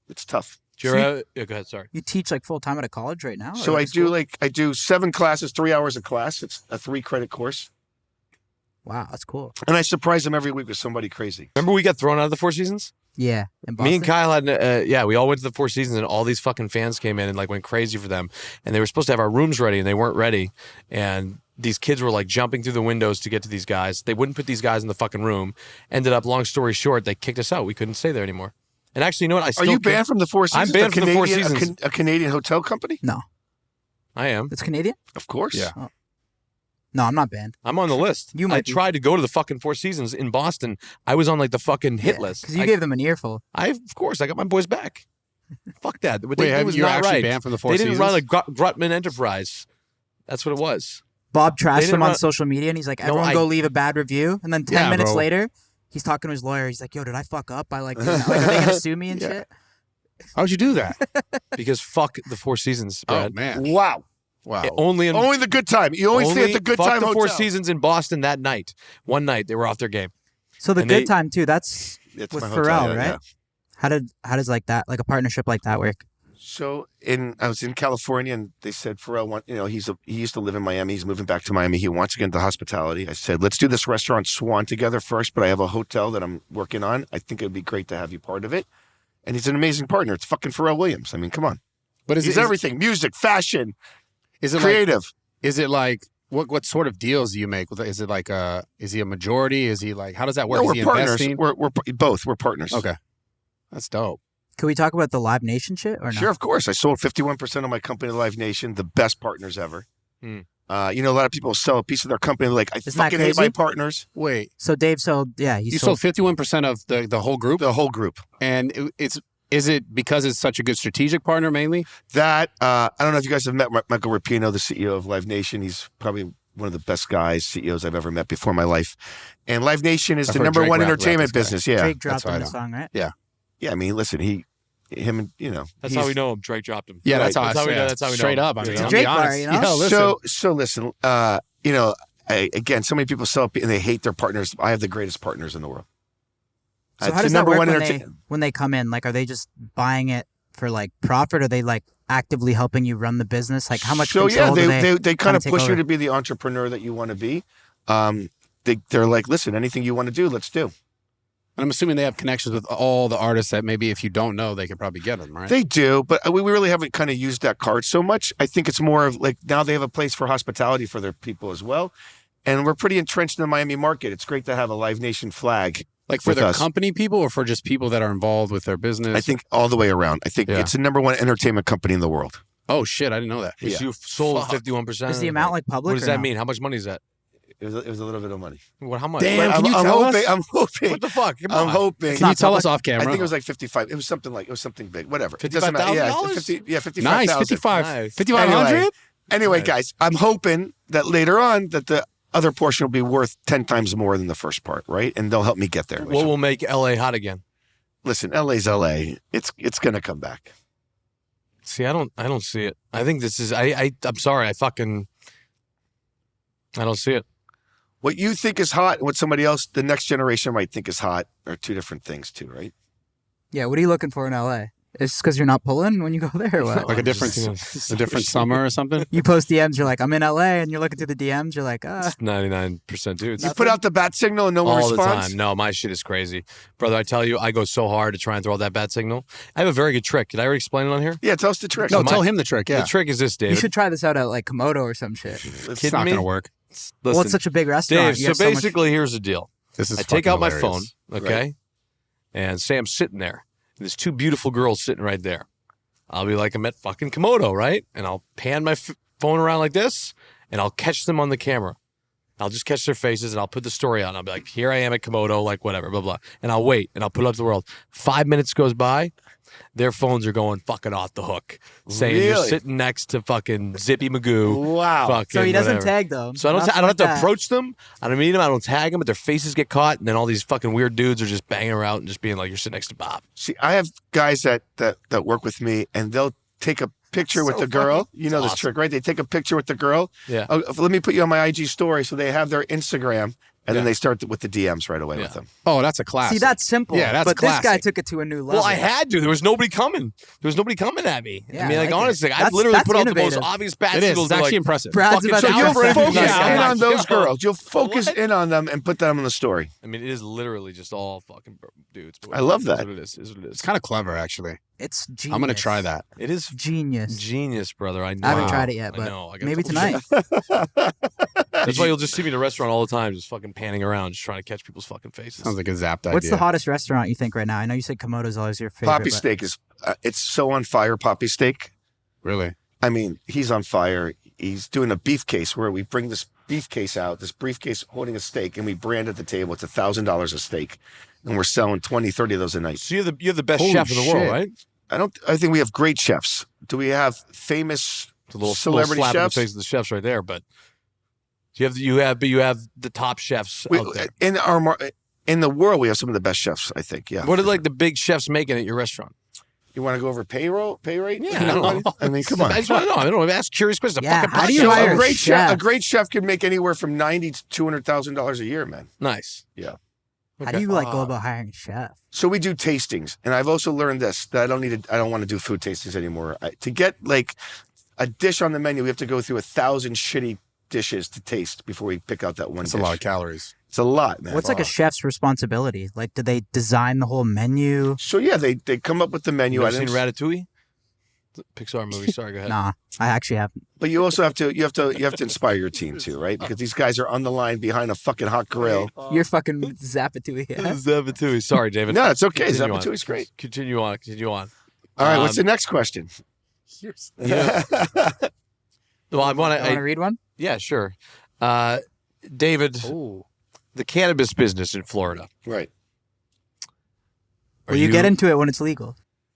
it's tough. Do you ever, yeah, go ahead. Sorry. You teach like full time at a college right now? So or I at school? do 7 classes, 3 hours a class. It's a 3-credit course, Wow, that's cool. and I surprise them every week with somebody crazy. Remember we got thrown out of the Four Seasons? Yeah. In Me and Boston? Kyle had, we all went to the Four Seasons, and all these fucking fans came in and like went crazy for them. And they were supposed to have our rooms ready, and they weren't ready. And these kids were like jumping through the windows to get to these guys. They wouldn't put these guys in the fucking room. Ended up, long story short, they kicked us out. We couldn't stay there anymore. And actually, you know what? I Are still you banned from the Four I'm Seasons? banned a from the Four Canadian- Seasons. A Canadian hotel company? I am. It's Canadian? Of course. Yeah. No, I'm not banned. I'm on the list. You might I be. tried to go to the fucking Four Seasons in Boston. I was on like the fucking hit list. Because you I, gave them an earful. of course, I got my boys back. Fuck that. But Wait, it was you're not actually right. banned from the Four They didn't Seasons? run a Grutman enterprise. That's what it was. Bob trashed didn't him on run- social media, and he's like, No, everyone I- go leave a bad review. And then 10 Yeah, minutes bro. later, he's talking to his lawyer. He's like, yo, did I fuck up? I like, are they going to sue me and Yeah. shit? How'd you do that? Because fuck the Four Seasons, Oh Brad. man! Wow. Wow. Only in Only the good time. You only stay at the good fuck time the Four hotel. Seasons in Boston that night. One night they were off their game. So the And good they- time, too, that's It's with my hotel, Pharrell, yeah, right? yeah. How does like that, like a partnership like that work? So I was in California, and they said Pharrell he used to live in Miami. He's moving back to Miami. He wants to get into hospitality. I said, let's do this restaurant Swan together first, but I have a hotel that I'm working on. I think it'd be great to have you part of it. And he's an amazing partner. It's fucking Pharrell Williams. I mean, come on. But He's everything: music, fashion, Is it creative. Is it like what sort of deals do you make? Is it like is he a majority? Is he like how does that work? No, Is he we're partners. investing? We're both. We're partners. Okay, that's dope. Can we talk about the Live Nation shit or no? Sure, of course. I sold 51% of my company to Live Nation, the best partners ever. Hmm. A lot of people sell a piece of their company. They're like, I Isn't fucking that hate my crazy? partners. Wait, So Dave sold, yeah, he you sold. sold 51% of the whole group, The whole group. and is it because it's such a good strategic partner mainly? That I don't know if you guys have met Michael Rapino, the CEO of Live Nation. He's probably one of the best guys, CEOs I've ever met before in my life. And Live Nation is I've the heard number Drake one rap entertainment this guy. business. Yeah, Drake dropped what I in the know. song, right? yeah. I mean, listen, him, and That's he's- how we know him. Drake dropped him. Yeah, that's Right. how That's I how we say know- it. that's how we know Straight him. up. I mean, It's a I'll Drake be honest. bar, you know? Yeah, listen. So listen. Again, so many people sell and they hate their partners. I have the greatest partners in the world. So It's how the does that number work one when they come in? Like, are they just buying it for like profit? Or are they like actively helping you run the business? Like, how much So control yeah, do they kind of take push you over? to be the entrepreneur that you want to be. They're like, listen, anything you want to do, let's do. And I'm assuming they have connections with all the artists that maybe if you don't know, they could probably get them, right? They do, but we really haven't kind of used that card so much. I think it's more of like now they have a place for hospitality for their people as well. And we're pretty entrenched in the Miami market. It's great to have a Live Nation flag. Like for with their us. company people or for just people that are involved with their business? I think all the way around. I think Yeah. it's the number one entertainment company in the world. Oh shit, I didn't know that. Yeah. You sold Fuck. 51%. Is the amount like public? What does or that no? mean? How much money is that? It was a little bit of money. What? How much? Damn. But Can you I'm tell hoping. us? I'm hoping. What the fuck? Come I'm on. hoping. Can you not tell us public? off camera? I think it was like 55. It was something big. Whatever. It doesn't matter. $55,000? Yeah, 55,000. Nice, 55. Nice. 5,500? Anyway, Nice. guys, I'm hoping that later on that the other portion will be worth 10 times more than the first part, right? And they'll help me get there. What will make LA hot again? Listen, LA's LA. It's gonna come back. See, I don't see it. I think this is. I'm sorry. I don't see it. What you think is hot and what somebody else, the next generation might think is hot, are two different things too, right? Yeah, what are you looking for in LA? It's because you're not pulling when you go there or what? Like a different summer or something? You post DMs, you're like, I'm in LA, and you're looking through the DMs, you're like, 99% dudes. You put out the bat signal and no one All the responds. time. No, my shit is crazy. Brother, I tell you, I go so hard to try and throw out that bat signel. I have a very good trick. Did I already explain it on here? Yeah, tell us the trick. No, tell him the trick, yeah. The trick is this, you David. should try this out at like Komodo or some shit. It's kidding not me? going to work. Well, it's such a big restaurant. Dave, You so have so much- basically, here's the deal. This is I take out my phone, hilarious. okay? Right. And Sam's sitting there. And there's two beautiful girls sitting right there. I'll be like, I'm at fucking Komodo, right? And I'll pan my phone around like this, and I'll catch them on the camera. I'll just catch their faces, and I'll put the story out. And I'll be like, here I am at Komodo, like whatever, blah, blah. And I'll wait, and I'll put it up to the world. 5 minutes goes by, their phones are going fucking off the hook, saying you're Really? sitting next to fucking Zippy Magoo. Wow. Fucking So he doesn't whatever. tag them. So I don't Nothing have like to that. approach them. I don't meet them. I don't tag them, but their faces get caught, and then all these fucking weird dudes are just banging her out and just being like, "You're sitting next to Bob." See, I have guys that work with me, and they'll take a picture with the girl. You know this Awesome. trick, right? They take a picture with the girl. Yeah. Oh, let me put you on my IG story, so they have their Instagram, and then Yeah. they start with the DMs right away with them. Oh, that's a classic. See, that's simple. Yeah, that's but this guy classic. took it to a new level. Well, I had to. There was nobody coming. There was nobody coming at me. Yeah, I mean, I like like it. honestly, I've That's- literally that's put out the most innovative. obvious bat It is. signals. It's to, actually like, impressive. Brad's fucking about So to shout you'll for every focus nice Yeah, guy. in I'm on like, those yo. girls. You'll focus What? in on them and put them on the story. I mean, it is literally just all fucking dudes. But I love it is that. what it is. It is what it is. It's kind of clever, actually. It's genius. I'm going to try that. It is Genius. genius, brother. I know. I haven't tried it yet, I but know. I gotta maybe double check. tonight. That's why you'll just see me in a restaurant all the time, just fucking panning around, just trying to catch people's fucking faces. Sounds like a zapped idea. What's the hottest restaurant you think right now? I know you said Komodo's always your favorite. Poppy but- steak is it's so on fire. Poppy steak. Really? I mean, he's on fire. He's doing a beef case where we bring this beef case out, this briefcase holding a steak, and we brand at the table. It's $1,000 a steak, and we're selling 20, 30 of those a night. So you have the best Holy chef in the world, shit. right? I think we have great chefs. Do we have famous It's a little celebrity slap in the chefs? face of the chefs right there, but you have the top chefs out there. In the world, we have some of the best chefs, I think. Yeah. What are like the big chefs making at your restaurant? You want to go over pay rate? Yeah, I don't know. I mean, come on. I just want to know. I don't know. Ask curious questions. Yeah, Fucking how do you So podcast. hire a great chef? a great chef could make anywhere from $90,000 to $200,000 a year, man. Nice. Yeah. How do you like go about hiring a chef? So we do tastings, and I've also learned this that I don't want to do food tastings anymore. To get like a dish on the menu, we have to go through 1,000 shitty dishes to taste before we pick out that one That's dish. a lot of calories. It's a lot, man. What's like a chef's responsibility? Like, do they design the whole menu? So yeah, they come up with the menu You ever seen items, Ratatouille? The Pixar movie. Sorry, go ahead. Nah, I actually haven't. but you also have to inspire your team too, right? Because these guys are on the line behind a fucking hot grill. You're fucking Zapatouille. Yeah? Zabatouille. Sorry, David. No, it's okay. Continue on. Zapatouille's great. Continue on. All right, what's the next question? Yeah. Well, I want You want to to. read one? Yeah, sure. David, the cannabis business in Florida. Right. Will you get into it when it's legal?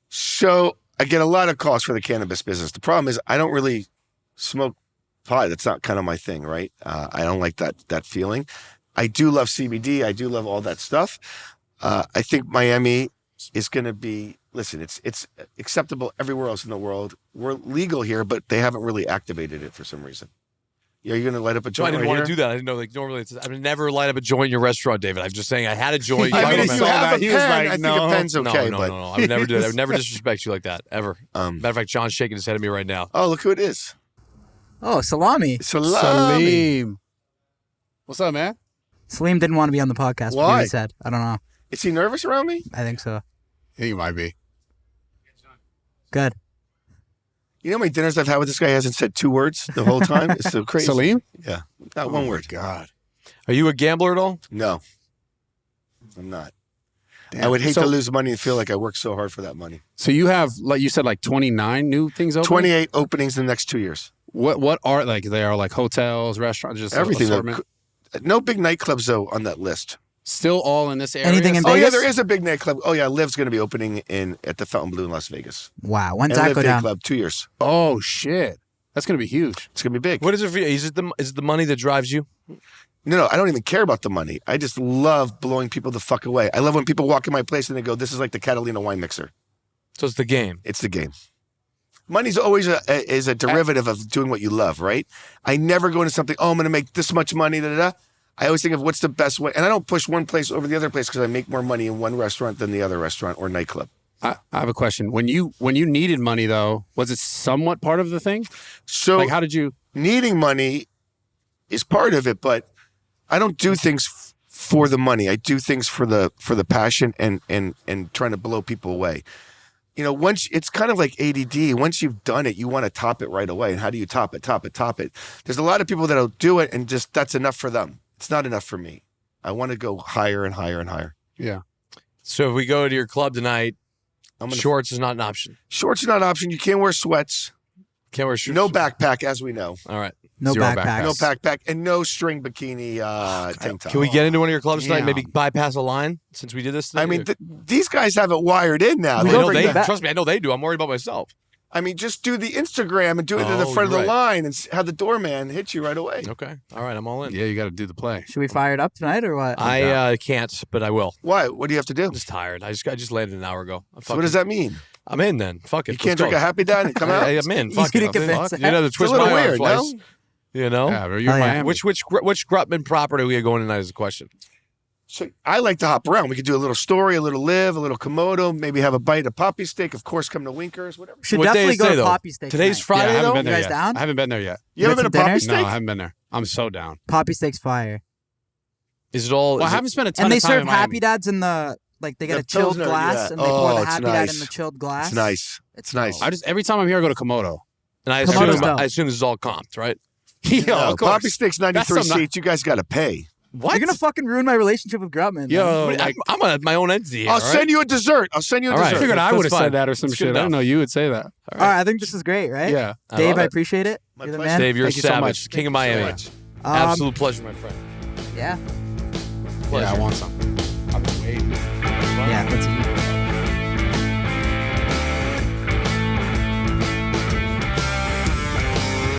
So I get a lot of calls for the cannabis business. The problem is I don't really smoke pot. That's not kind of my thing, right? I don't like that feeling. I do love CBD. I do love all that stuff. I think Miami is going to be. Listen, it's acceptable everywhere else in the world. We're legal here, but they haven't really activated it for some reason. Yeah, you're going to light up a No, I joint didn't right want here? to do that. I didn't know. Like normally, I would never light up a joint in your restaurant, David. I'm just saying I had a joint. I mean, don't if you know. have a He was pen, like, I think no. a pen's okay. no, but I would never do that. I would never disrespect you like that ever. Matter of fact, John's shaking his head at me right now. Oh, look who it is. Oh, salami. Salami. Salim. What's up, man? Salim didn't want to be on the podcast. But Why? he said, I don't know. Is he nervous around me? I think so. Yeah, you might be. Good. You know how many dinners I've had with this guy? He hasn't said 2 words the whole time. It's so crazy. Salim? Yeah, not one word. God. Are you a gambler at all? No, I'm not. I would hate to lose money and feel like I worked so hard for that money. So you have, like you said, like 29 new things open? 28 openings in the next 2 years. What are, like, they are like hotels, restaurants, just Everything. assortment? No big nightclubs, though, on that list. Still all in this area? Anything in Oh, yeah, Vegas? there is a big nightclub. Oh, yeah, Liv's going to be opening at the Fountain Blue in Las Vegas. Wow. When's And that Live go Day down? Club, 2 years. Oh, shit. That's going to be huge. It's going to be big. What is it for you? Is it the money that drives you? No, I don't even care about the money. I just love blowing people the fuck away. I love when people walk in my place and they go, this is like the Catalina wine mixer. So it's the game. It's the game. Money's always a derivative of doing what you love, right? I never go into something, I'm going to make this much money, da-da-da. I always think of what's the best way. And I don't push one place over the other place because I make more money in one restaurant than the other restaurant or nightclub. I have a question. When you needed money, though, was it somewhat part of the thing? So Like, how did you... needing money is part of it, but I don't do things for the money. I do things for the passion and trying to blow people away. You know, once it's kind of like ADD. Once you've done it, you want to top it right away. And how do you top it? There's a lot of people that'll do it and just that's enough for them. It's not enough for me. I want to go higher and higher and higher. Yeah. So if we go to your club tonight, shorts is not an option. Shorts are not an option. You can't wear sweats. Can't wear shorts. No backpack, as we know. All right. No Zero backpacks. No backpack and no string bikini tank top. Can we get into one of your clubs tonight? Damn. Maybe bypass a line since we did this today? I mean, these guys have it wired in now. I They know bring they the- trust me. I know they do. I'm worried about myself. I mean, just do the Instagram and do it at the Oh, front of the right. line and have the doorman hit you right away. Okay. All right. I'm all in. Yeah, you got to do the play. Should we fire it up tonight or what? I can't, but I will. Why? What do you have to do? I'm just tired. I just landed an hour ago. So what does that mean? I'm in then. Fuck it. You can't drink a Happy Dad and come out? I'm in. Fuck You it. couldn't convince Fuck. that. You know, the twist a little my arm weird, twice. no? You know? Yeah, but you're Oh, yeah. Miami. Which Grutman property are we going tonight is the question. So I like to hop around. We could do a little story, a little live, a little Komodo, maybe have a bite of poppy steak. Of course, come to Winkers, whatever. Should What day definitely is go today, to though? Poppy Steak. Today's tonight. Friday, I haven't though? been there You guys yet. down? I haven't been there yet. You ever Get been to some Poppy dinner? No, Steak? I haven't been there. I'm so down. Poppy Steak's fire. Is it all? Well, I is it- haven't spent a ton And they of time serve in Miami. Happy Dads in the, like, they get The a chilled Pilsner, glass yeah. and they pour the it's Happy Dad nice. in the chilled glass. It's nice. It's nice. I just every time I'm here, I go to Komodo. and I Komodo's assume, dope. I assume this is all comped, right? Yo, No, of course. Poppy Steak's 93 That's some- seats. You guys got to pay. What? You're going to fucking ruin my relationship with Grutman. man. Yo, What- like, I'm at my own entity here. I'll all right? send you a dessert. I'll send you a All right. I dessert. figured I That's would have fine. said that or some That's good shit. I didn't enough. know you would say that. All right, I think this is great, right? Yeah. I Dave, love I it. appreciate it. My You're the pleasure. man. Dave, you're Thank a you so savage. much. King of So Miami. much. Absolute pleasure, my friend. Yeah. Yeah, I want some. I've been waiting. Yeah, let's eat.